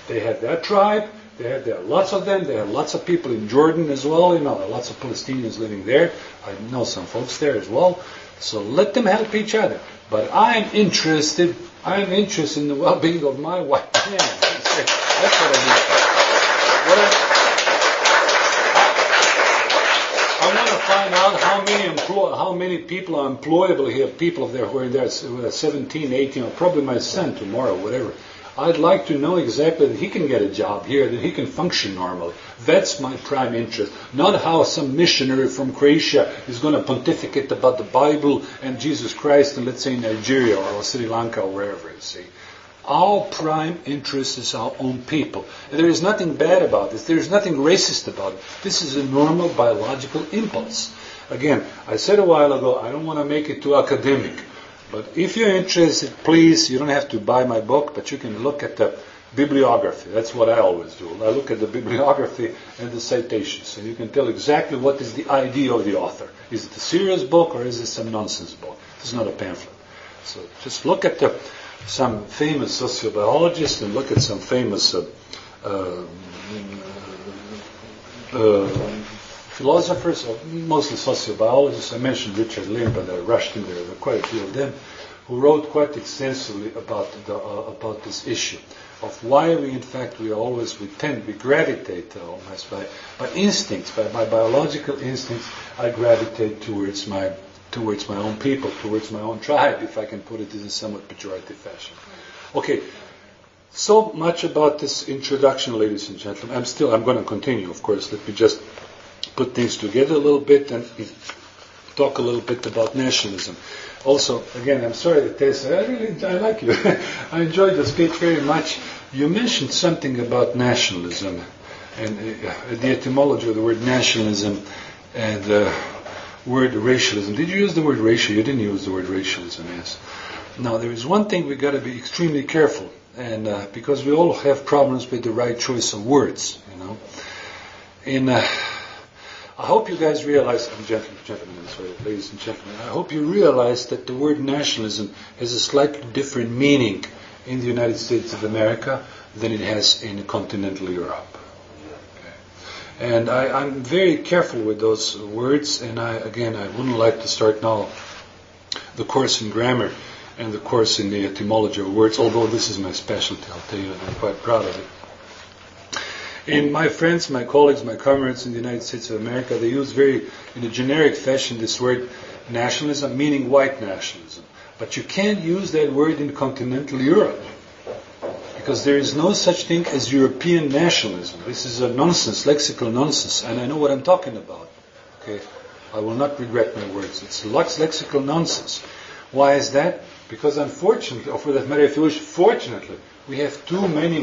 They have their tribe, there are lots of them, there are lots of people in Jordan as well, there are lots of Palestinians living there. I know some folks there as well. So let them help each other. But I'm interested in the well-being of my white man. That's what I mean. I want to find out how many people are employable here, people there who are there 17, 18, or probably my son tomorrow, whatever. I'd like to know exactly that he can get a job here, that he can function normally. That's my prime interest. Not how some missionary from Croatia is going to pontificate about the Bible and Jesus Christ, and let's say Nigeria or Sri Lanka or wherever, you see. Our prime interest is our own people. And there is nothing bad about this. There is nothing racist about it. This is a normal biological impulse. Again, I said a while ago, I don't want to make it too academic. But if you're interested, please, you don't have to buy my book, but you can look at the bibliography. That's what I always do. I look at the bibliography and the citations, and you can tell exactly what is the idea of the author. Is it a serious book or is it some nonsense book? This is not a pamphlet. So just look at some famous sociobiologists and look at some famous philosophers, or mostly sociobiologists. I mentioned Richard Lim, but I rushed in there. There are quite a few of them who wrote quite extensively about this issue of why we gravitate almost by instincts, by biological instincts. I gravitate towards my own people, towards my own tribe, if I can put it in a somewhat pejorative fashion. Okay, so much about this introduction, ladies and gentlemen. I'm going to continue, of course. Let me just put things together a little bit and talk a little bit about nationalism. Also, again, I'm sorry, Tessa, I like you. I enjoyed the speech very much. You mentioned something about nationalism and the etymology of the word nationalism and the word racialism. Did you use the word racial? You didn't use the word racialism, yes. Now, there is one thing we've got to be extremely careful, and because we all have problems with the right choice of words, you know. I hope you guys realize, ladies and gentlemen, I hope you realize that the word nationalism has a slightly different meaning in the United States of America than it has in continental Europe. Okay. And I'm very careful with those words, and I wouldn't like to start now the course in grammar and the course in the etymology of words, although this is my specialty, I'll tell you, and I'm quite proud of it. And my friends, my colleagues, my comrades in the United States of America, they use in a generic fashion, this word nationalism, meaning white nationalism. But you can't use that word in continental Europe, because there is no such thing as European nationalism. This is a nonsense, lexical nonsense, and I know what I'm talking about. Okay, I will not regret my words. It's lexical nonsense. Why is that? Because unfortunately, or for that matter, if you wish, fortunately, we have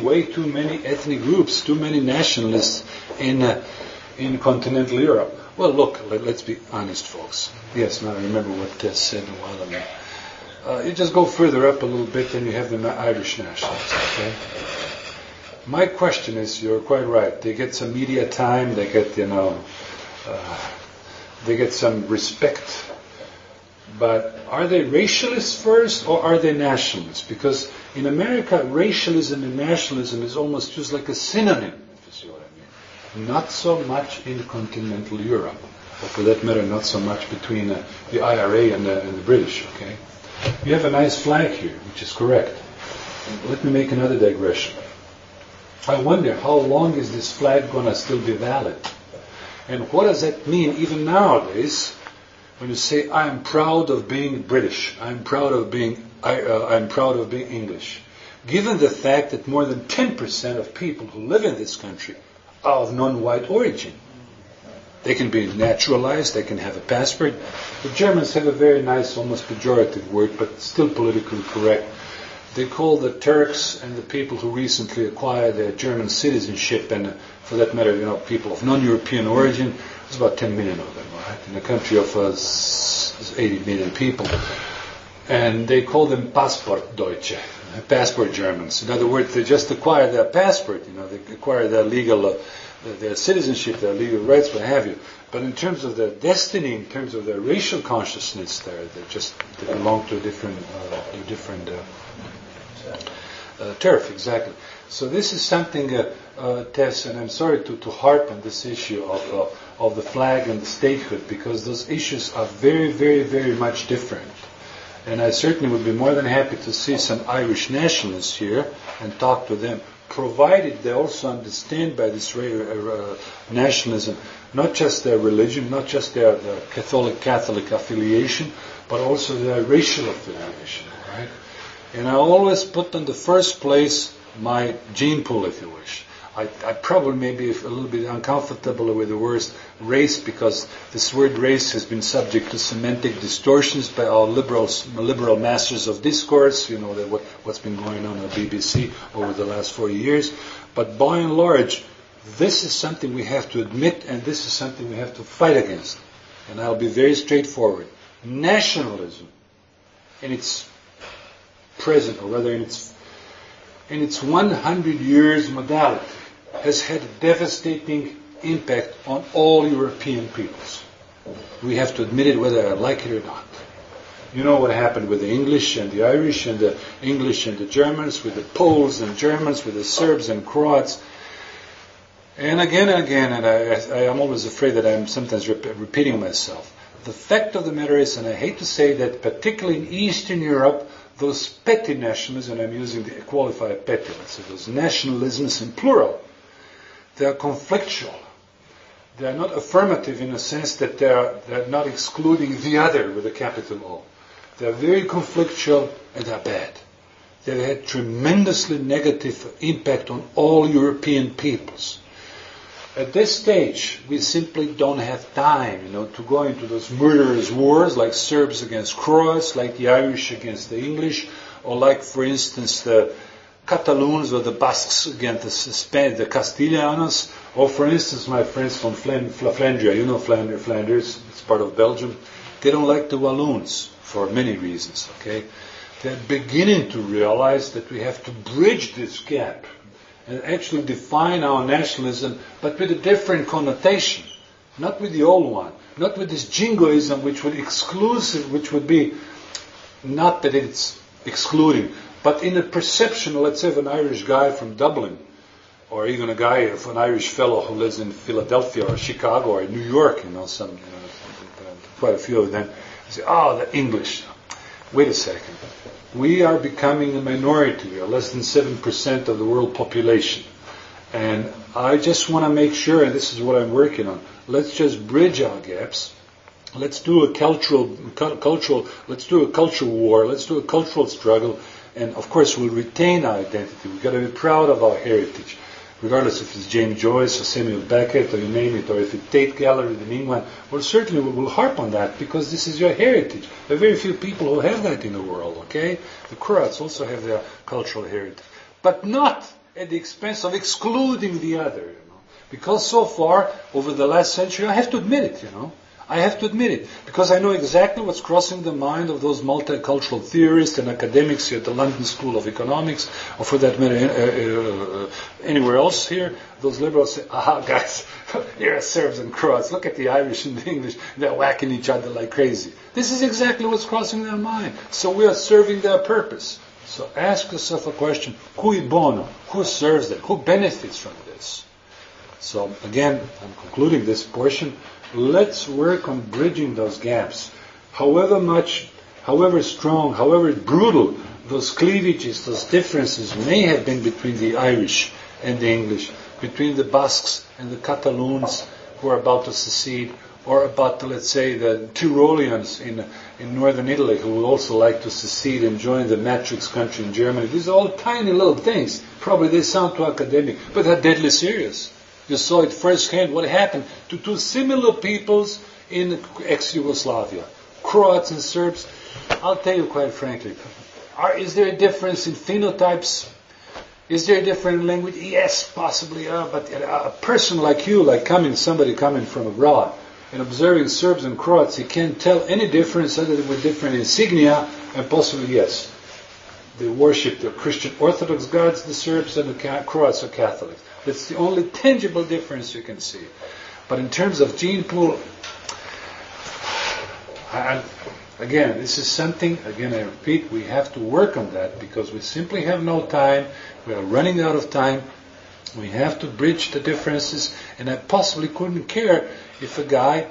way too many ethnic groups, too many nationalists in continental Europe. Well, look, let's be honest, folks. Yes, now I remember what Tess said a while ago. You just go further up a little bit and you have the Irish nationalists, okay? My question is, you're quite right. They get some media time, they get, they get some respect. But are they racialists first or are they nationalists? Because in America, racialism and nationalism is almost just like a synonym, if you see what I mean. Not so much in continental Europe, or for that matter, not so much between the IRA and the British, okay? You have a nice flag here, which is correct. Let me make another digression. I wonder how long is this flag going to still be valid? And what does that mean even nowadays when you say, I am proud of being British, I'm proud of being English? Given the fact that more than 10% of people who live in this country are of non-white origin. They can be naturalized, they can have a passport. The Germans have a very nice, almost pejorative word, but still politically correct. They call the Turks and the people who recently acquired their German citizenship, and for that matter, people of non-European origin, there's about 10 million of them, right? In a country of 80 million people. And they call them Passportdeutsche, passport Germans. In other words, they just acquire their passport, they acquire their legal, their citizenship, their legal rights, what have you. But in terms of their destiny, in terms of their racial consciousness, they belong to a different turf, exactly. So this is something, Tess, and I'm sorry to harp on this issue of the flag and the statehood, because those issues are very, very, very much different. And I certainly would be more than happy to see some Irish nationalists here and talk to them, provided they also understand by this nationalism not just their religion, not just their Catholic affiliation, but also their racial affiliation, right? And I always put on the first place my gene pool, if you wish. I probably may be a little bit uncomfortable with the word race, because this word race has been subject to semantic distortions by our liberal masters of discourse, what's been going on the BBC over the last 40 years. But by and large, this is something we have to admit, and this is something we have to fight against. And I'll be very straightforward. Nationalism, in its present, or rather in its 100 years modality, has had a devastating impact on all European peoples. We have to admit it whether I like it or not. You know what happened with the English and the Irish and the English and the Germans, with the Poles and Germans, with the Serbs and Croats. And again, and I am always afraid that I'm sometimes repeating myself. The fact of the matter is, and I hate to say that, particularly in Eastern Europe, those petty nationalisms, and I'm using the qualified petty, so those nationalisms in plural, they are conflictual. They are not affirmative in a sense that they're not excluding the other with a capital O. They are very conflictual and they're bad. They've had tremendously negative impact on all European peoples. At this stage, we simply don't have time, to go into those murderous wars like Serbs against Croats, like the Irish against the English, or like, for instance, the Catalans or the Basques against the Castilianos, or, for instance, my friends from Flandria, Flanders, it's part of Belgium, they don't like the Walloons for many reasons, okay? They're beginning to realize that we have to bridge this gap and actually define our nationalism, but with a different connotation, not with the old one, not with this jingoism which would be, not that it's excluding, but in the perception, let's say, of an Irish guy from Dublin, or even an Irish fellow who lives in Philadelphia or Chicago or New York, quite a few of them, say, the English. Wait a second. We are becoming a minority. We are less than 7% of the world population. And I just want to make sure, and this is what I'm working on, let's just bridge our gaps. Let's do a cultural, let's do a cultural war, let's do a cultural struggle, and of course we'll retain our identity. We've got to be proud of our heritage, regardless if it's James Joyce or Samuel Beckett or you name it, or if it's Tate Gallery in England. Well, certainly we'll harp on that because this is your heritage. There are very few people who have that in the world, okay? The Croats also have their cultural heritage, but not at the expense of excluding the other, because so far, over the last century, I have to admit it, I have to admit it, because I know exactly what's crossing the mind of those multicultural theorists and academics here at the London School of Economics, or for that matter, anywhere else here. Those liberals say, guys, here are Serbs and Croats, look at the Irish and the English, they're whacking each other like crazy. This is exactly what's crossing their mind. So we are serving their purpose. So ask yourself a question, cui bono? Who serves that? Who benefits from this? So again, I'm concluding this portion. Let's work on bridging those gaps. However much, however strong, however brutal those cleavages, those differences may have been between the Irish and the English, between the Basques and the Catalans who are about to secede, or about, let's say, the Tyroleans in northern Italy who would also like to secede and join the matrix country in Germany. These are all tiny little things. Probably they sound too academic, but they're deadly serious. You saw it firsthand what happened to two similar peoples in ex-Yugoslavia, Croats and Serbs. I'll tell you quite frankly, is there a difference in phenotypes? Is there a different language? Yes, possibly, but a person like you, somebody coming from abroad, and observing Serbs and Croats, he can't tell any difference other than with different insignia, and possibly, yes, they worship the Christian Orthodox gods, the Serbs, and the Croats are Catholics. That's the only tangible difference you can see. But in terms of gene pool, again, this is something, I repeat, we have to work on that because we simply have no time. We are running out of time. We have to bridge the differences, and I possibly couldn't care if a guy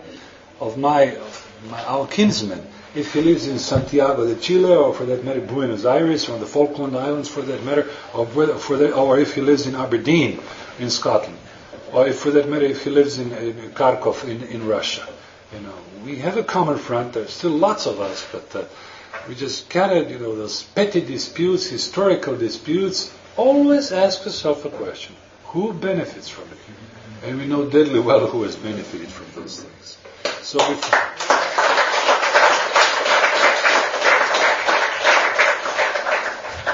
of our kinsman, if he lives in Santiago de Chile, or for that matter Buenos Aires, or on the Falkland Islands for that matter, or if he lives in Aberdeen in Scotland, or if for that matter if he lives in Kharkov in Russia. We have a common front. There's still lots of us, but we just cannot, those petty disputes, historical disputes. Always ask yourself a question: who benefits from it? And we know deadly well who has benefited from those things.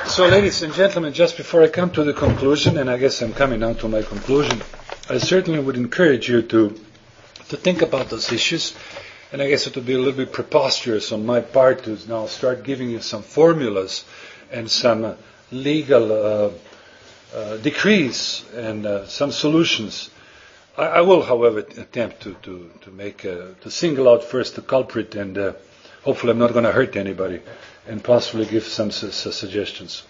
So, ladies and gentlemen, just before I come to the conclusion, and I guess I'm coming now to my conclusion, I certainly would encourage you to think about those issues. And I guess it would be a little bit preposterous on my part to now start giving you some formulas and some legal decrees and some solutions. I will, however, attempt to single out first the culprit, and hopefully I'm not going to hurt anybody, and possibly give some suggestions.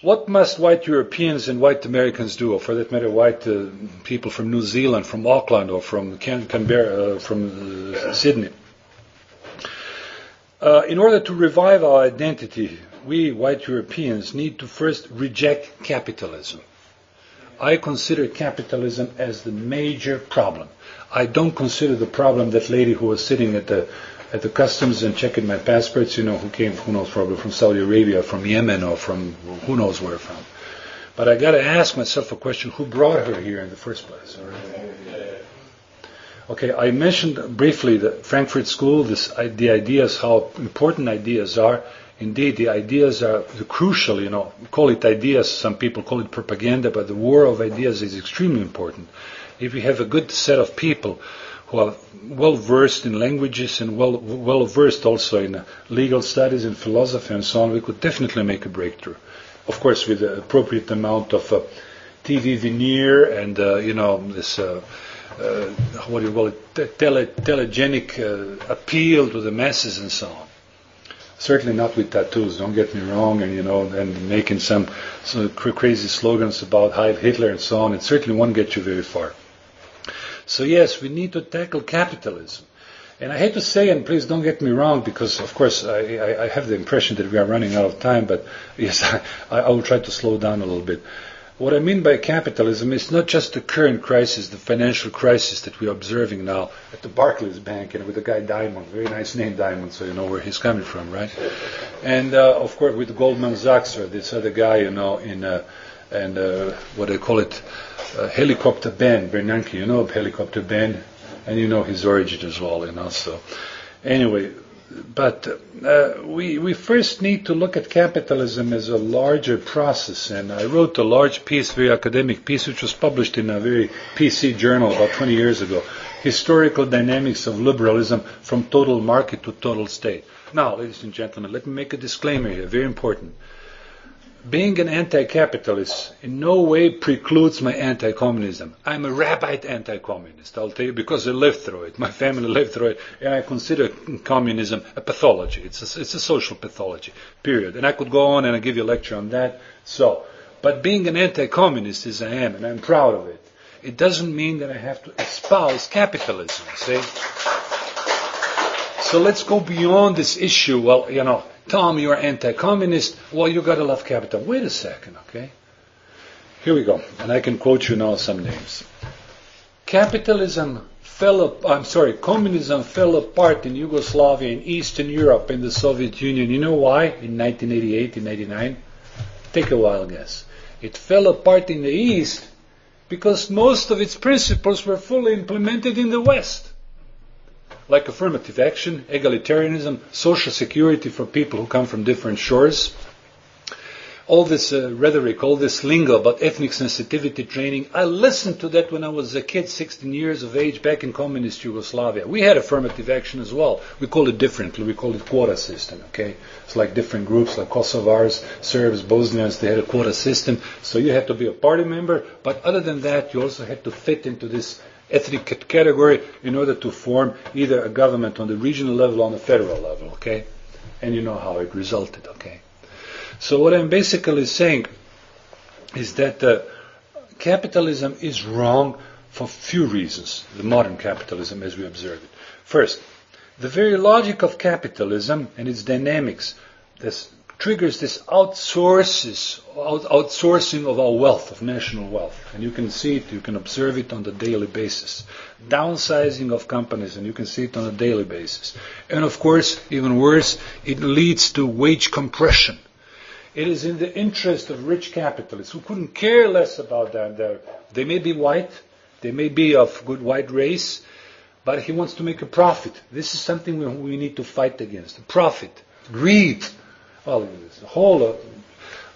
What must white Europeans and white Americans do, or for that matter, white people from New Zealand, from Auckland, or from Canberra, from Sydney? In order to revive our identity, we white Europeans need to first reject capitalism. I consider capitalism as the major problem. I don't consider the problem that lady who was sitting at the customs and checking my passports, who came, who knows, probably from Saudi Arabia, from Yemen, or from who knows where from. But I got to ask myself a question: who brought her here in the first place? All right? Okay, I mentioned briefly the Frankfurt School. The ideas, how important ideas are. Indeed, the ideas are the crucial. We call it ideas. Some people call it propaganda, but the war of ideas is extremely important. If we have a good set of people who are well versed in languages and well versed also in legal studies and philosophy and so on, we could definitely make a breakthrough. Of course, with the appropriate amount of TV veneer and this what do you call it, telegenic appeal to the masses and so on. Certainly not with tattoos. Don't get me wrong, and making some crazy slogans about Heil Hitler and so on. It certainly won't get you very far. So yes, we need to tackle capitalism. And I hate to say, and please don't get me wrong, because of course I have the impression that we are running out of time, but yes, I will try to slow down a little bit. What I mean by capitalism is not just the current crisis, the financial crisis that we are observing now at the Barclays Bank, with the guy Diamond, very nice name Diamond, so you know where he's coming from, right? And of course with Goldman Sachs or this other guy, in what they call it, Helicopter Ben Bernanke, Helicopter Ben, and you know his origin as well, So anyway, but we first need to look at capitalism as a larger process, and I wrote a large piece, very academic piece, which was published in a very PC journal about 20 years ago, Historical Dynamics of Liberalism from Total Market to Total State. Now, ladies and gentlemen, let me make a disclaimer here, very important. Being an anti-capitalist in no way precludes my anti-communism. I'm a rabid anti-communist, I'll tell you, because I lived through it. My family lived through it, and I consider communism a pathology. It's a social pathology, period. And I could go on and I'll give you a lecture on that. But being an anti-communist as I am, and I'm proud of it, it doesn't mean that I have to espouse capitalism, see? So let's go beyond this issue. Well, Tom, you're anti-communist. Well, you gotta love capital. Wait a second, okay? Here we go. And I can quote you now some names. Communism fell apart in Yugoslavia, in Eastern Europe, in the Soviet Union. You know why? In 1988, in 1989? Take a wild guess. It fell apart in the East because most of its principles were fully implemented in the West. Like affirmative action, egalitarianism, social security for people who come from different shores. All this rhetoric, all this lingo about ethnic sensitivity training, I listened to that when I was a kid, 16 years of age, back in communist Yugoslavia. We had affirmative action as well. We call it differently. We call it quota system, okay? It's like different groups, like Kosovars, Serbs, Bosnians, they had a quota system. So you had to be a party member, but other than that, you also had to fit into this ethnic category in order to form either a government on the regional level or on the federal level, okay? And you know how it resulted, okay? So what I'm basically saying is that capitalism is wrong for few reasons, the modern capitalism as we observe it. First, the very logic of capitalism and its dynamics triggers this outsourcing of our wealth, of national wealth. And you can see it, you can observe it on a daily basis. Downsizing of companies, and you can see it on a daily basis. And of course, even worse, it leads to wage compression. It is in the interest of rich capitalists who couldn't care less about that. They may be white, they may be of good white race, but he wants to make a profit. This is something we need to fight against. Profit, greed. Well, the whole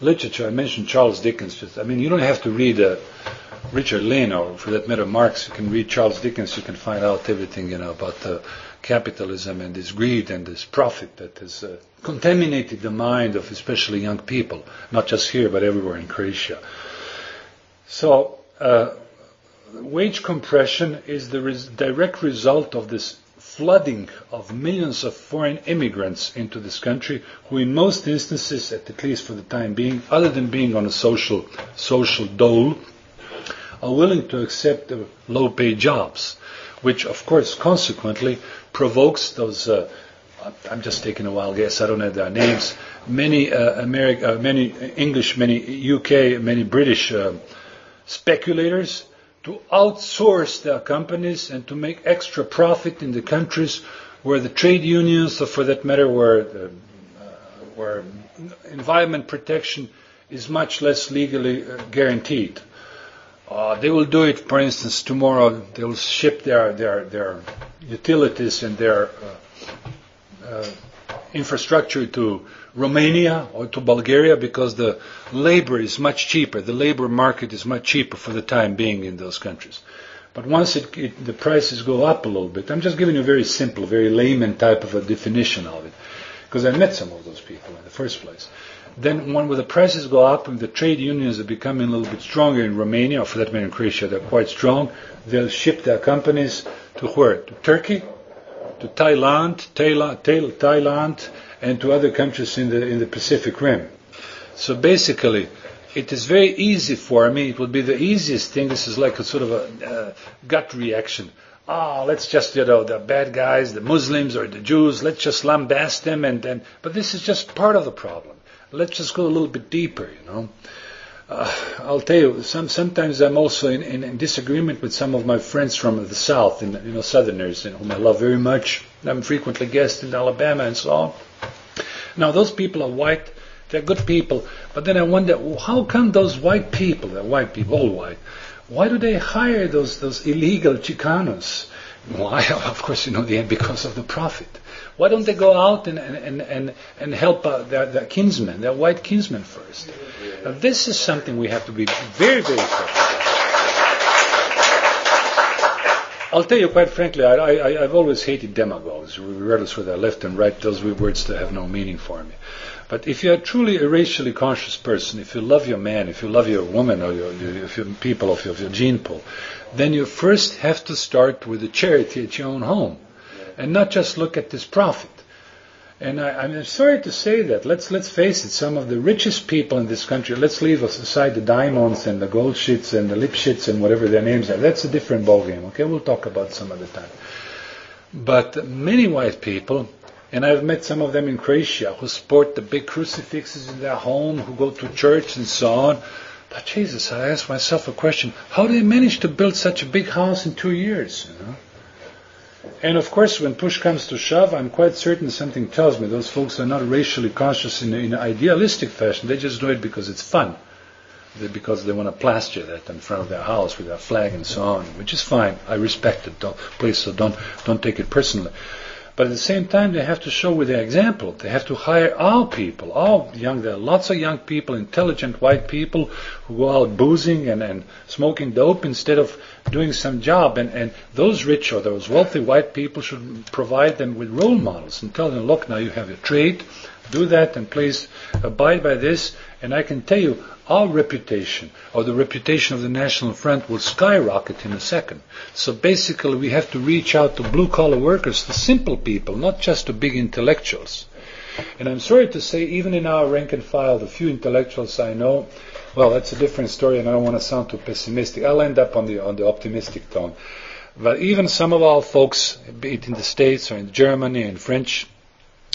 literature, I mentioned Charles Dickens. You don't have to read Richard Lynn or, for that matter, Marx. You can read Charles Dickens. You can find out everything, about capitalism and this greed and this profit that has contaminated the mind of especially young people, not just here but everywhere in Croatia. So, wage compression is the direct result of this flooding of millions of foreign immigrants into this country, who in most instances, at least for the time being, other than being on a social dole, are willing to accept low-paid jobs, which of course consequently provokes those, I'm just taking a wild guess, I don't know their names, many many English, many UK, many British speculators to outsource their companies and to make extra profit in the countries where the trade unions, or for that matter, where environment protection is much less legally guaranteed. They will do it, for instance, tomorrow. They will ship their utilities and their infrastructure to Romania or to Bulgaria because the labor is much cheaper. The labor market is much cheaper for the time being in those countries. But once the prices go up a little bit, I'm just giving you a very simple, very layman type of a definition of it, because I met some of those people in the first place. Then when the prices go up and the trade unions are becoming a little bit stronger in Romania, or for that matter in Croatia, they're quite strong, they'll ship their companies to where? To Turkey, to Thailand, and to other countries in the Pacific Rim. So basically, it is very easy for me. It would be the easiest thing. This is like a sort of a gut reaction. Let's just, the bad guys, the Muslims or the Jews, let's just lambast them but this is just part of the problem. Let's just go a little bit deeper, I'll tell you, sometimes I'm also in disagreement with some of my friends from the South, Southerners, whom I love very much. I'm frequently guest in Alabama and so on. Now, those people are white. They're good people. But then I wonder, how come those white people, they're white people, all white, why do they hire those illegal Chicanos? Why? Of course, the end, because of the profit. Why don't they go out and help their kinsmen, their white kinsmen first? Now, this is something we have to be very, very careful about. I'll tell you quite frankly, I've always hated demagogues, regardless whether they're left and right. Those are words that have no meaning for me. But if you're truly a racially conscious person, if you love your man, if you love your woman, or your people of your gene pool, then you first have to start with the charity at your own home, and not just look at this profit. And I'm sorry to say that. Let's face it. Some of the richest people in this country. Let's leave aside the diamonds and the Goldschitz and the Lipschitz and whatever their names are. That's a different ballgame. Okay, we'll talk about some other time. But many white people, and I've met some of them in Croatia, who sport the big crucifixes in their home, who go to church and so on. But Jesus, I ask myself a question: how do they manage to build such a big house in 2 years? And of course, when push comes to shove, I'm quite certain something tells me those folks are not racially conscious in an idealistic fashion. They just do it because it's fun, because they want to plaster that in front of their house with their flag and so on, which is fine. I respect it. Please, so don't take it personally. But at the same time, they have to show with their example. They have to hire our people, there are lots of young people, intelligent white people who go out boozing and smoking dope instead of doing some job. And those rich or those wealthy white people should provide them with role models and tell them, look, now you have your trade, do that, and please abide by this. And I can tell you, our reputation, or the reputation of the National Front, will skyrocket in a second. So basically we have to reach out to blue-collar workers, the simple people, not just to big intellectuals. And I'm sorry to say, even in our rank and file, the few intellectuals I know, well, that's a different story, and I don't want to sound too pessimistic. I'll end up on the optimistic tone. But even some of our folks, be it in the States or in Germany and French,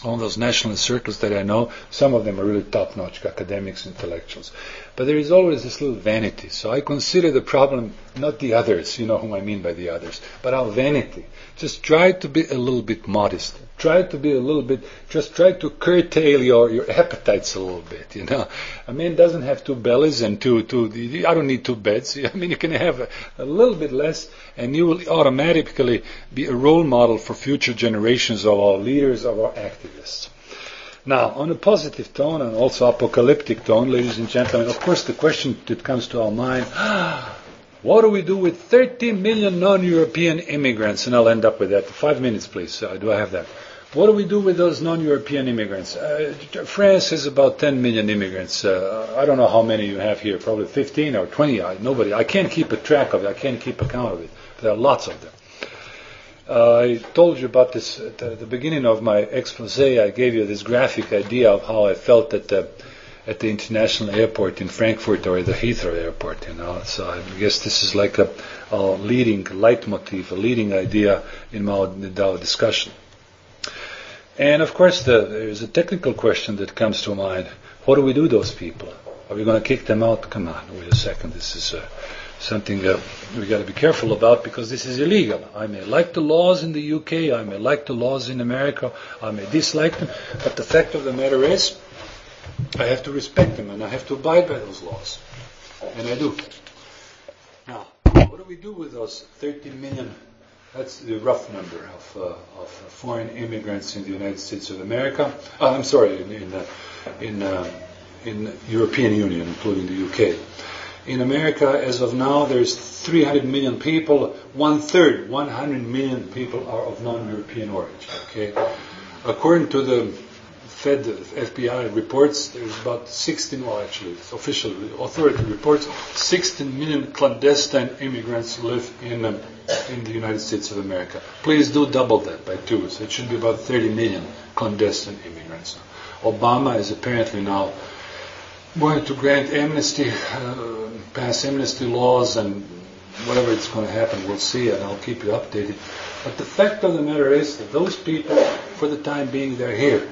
all those nationalist circles that I know, some of them are really top-notch academics, intellectuals. But there is always this little vanity. So I consider the problem not the others, you know whom I mean by the others, but our vanity. Just try to be a little bit modest. Try to curtail your appetites a little bit, A man doesn't have two bellies and I don't need two beds. I mean, you can have a little bit less, and you will automatically be a role model for future generations of our leaders, of our activists. Now, on a positive tone and also apocalyptic tone, ladies and gentlemen, of course the question that comes to our mind, what do we do with 30 million non-European immigrants? And I'll end up with that. 5 minutes, please. Do I have that? What do we do with those non-European immigrants? France has about 10 million immigrants. I don't know how many you have here, probably 15 or 20. I can't keep a track of it. I can't keep account of it. But there are lots of them. I told you about this at the beginning of my expose. I gave you this graphic idea of how I felt at the international airport in Frankfurt or at the Heathrow airport. So I guess this is like a leading leitmotif, a leading idea in our discussion. And of course, there's a technical question that comes to mind. What do we do with those people? Are we going to kick them out? Come on, wait a second. This is something we got to be careful about, because this is illegal. I may like the laws in the UK, I may like the laws in America, I may dislike them, but the fact of the matter is, I have to respect them, and I have to abide by those laws. And I do. Now, what do we do with those 30 million, that's the rough number of foreign immigrants in the United States of America? I'm sorry, in European Union, including the UK. In America, as of now, there's 300 million people. 1/3, 100 million people are of non-European origin. Okay, according to the FBI reports, there's about 16, well actually, it's official authority reports, 16 million clandestine immigrants live in the United States of America. Please do double that by 2, so it should be about 30 million clandestine immigrants. Obama is apparently now going to grant amnesty, pass amnesty laws, and whatever it's going to happen, we'll see, and I'll keep you updated. But the fact of the matter is that those people, for the time being, they're here.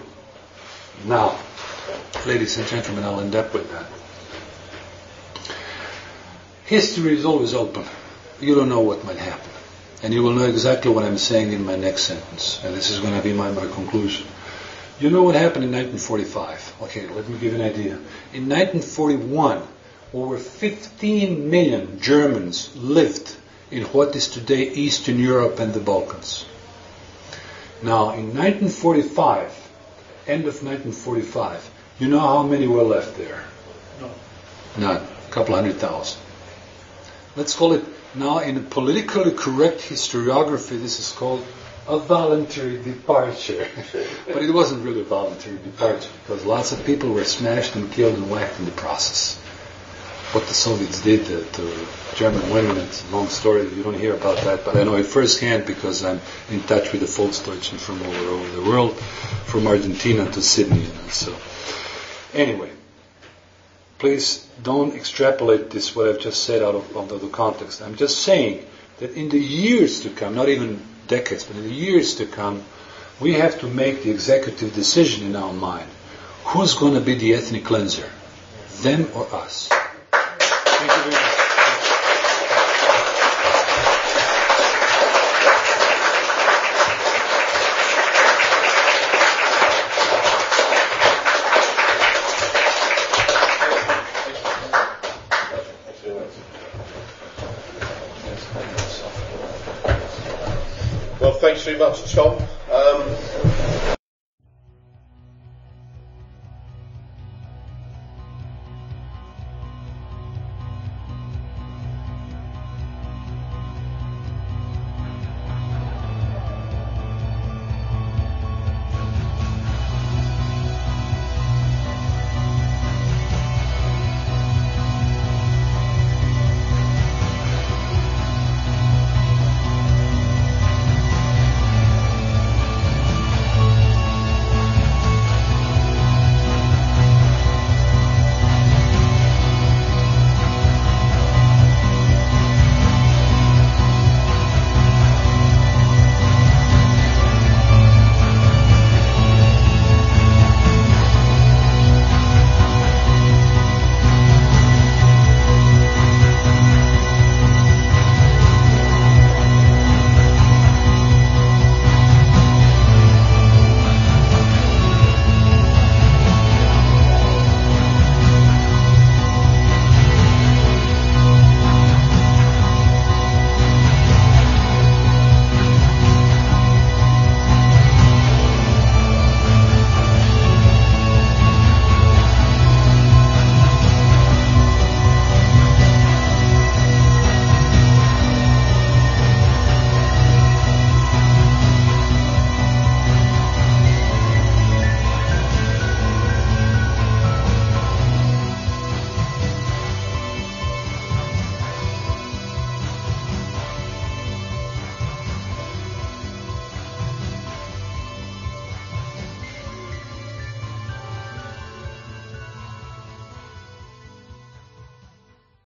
Now, ladies and gentlemen, I'll end up with that. History is always open. You don't know what might happen. And you will know exactly what I'm saying in my next sentence. And this is going to be my conclusion. You know what happened in 1945? Okay, let me give you an idea. In 1941, over 15 million Germans lived in what is today Eastern Europe and the Balkans. Now, in 1945, end of 1945, you know how many were left there? No. None. A couple 100,000. Let's call it, now in a politically correct historiography, this is called a voluntary departure. But it wasn't really a voluntary departure, because lots of people were smashed and killed and whacked in the process. What the Soviets did to German women, it's a long story, you don't hear about that, but I know it firsthand because I'm in touch with the Volksdeutschen from all over the world, from Argentina to Sydney. So, anyway, please don't extrapolate this, what I've just said, out of the context. I'm just saying that in the years to come, not even decades, but in the years to come, we have to make the executive decision in our mind. Who's going to be the ethnic cleanser? Them or us? Thank you very much. Well, thanks very much, Tom.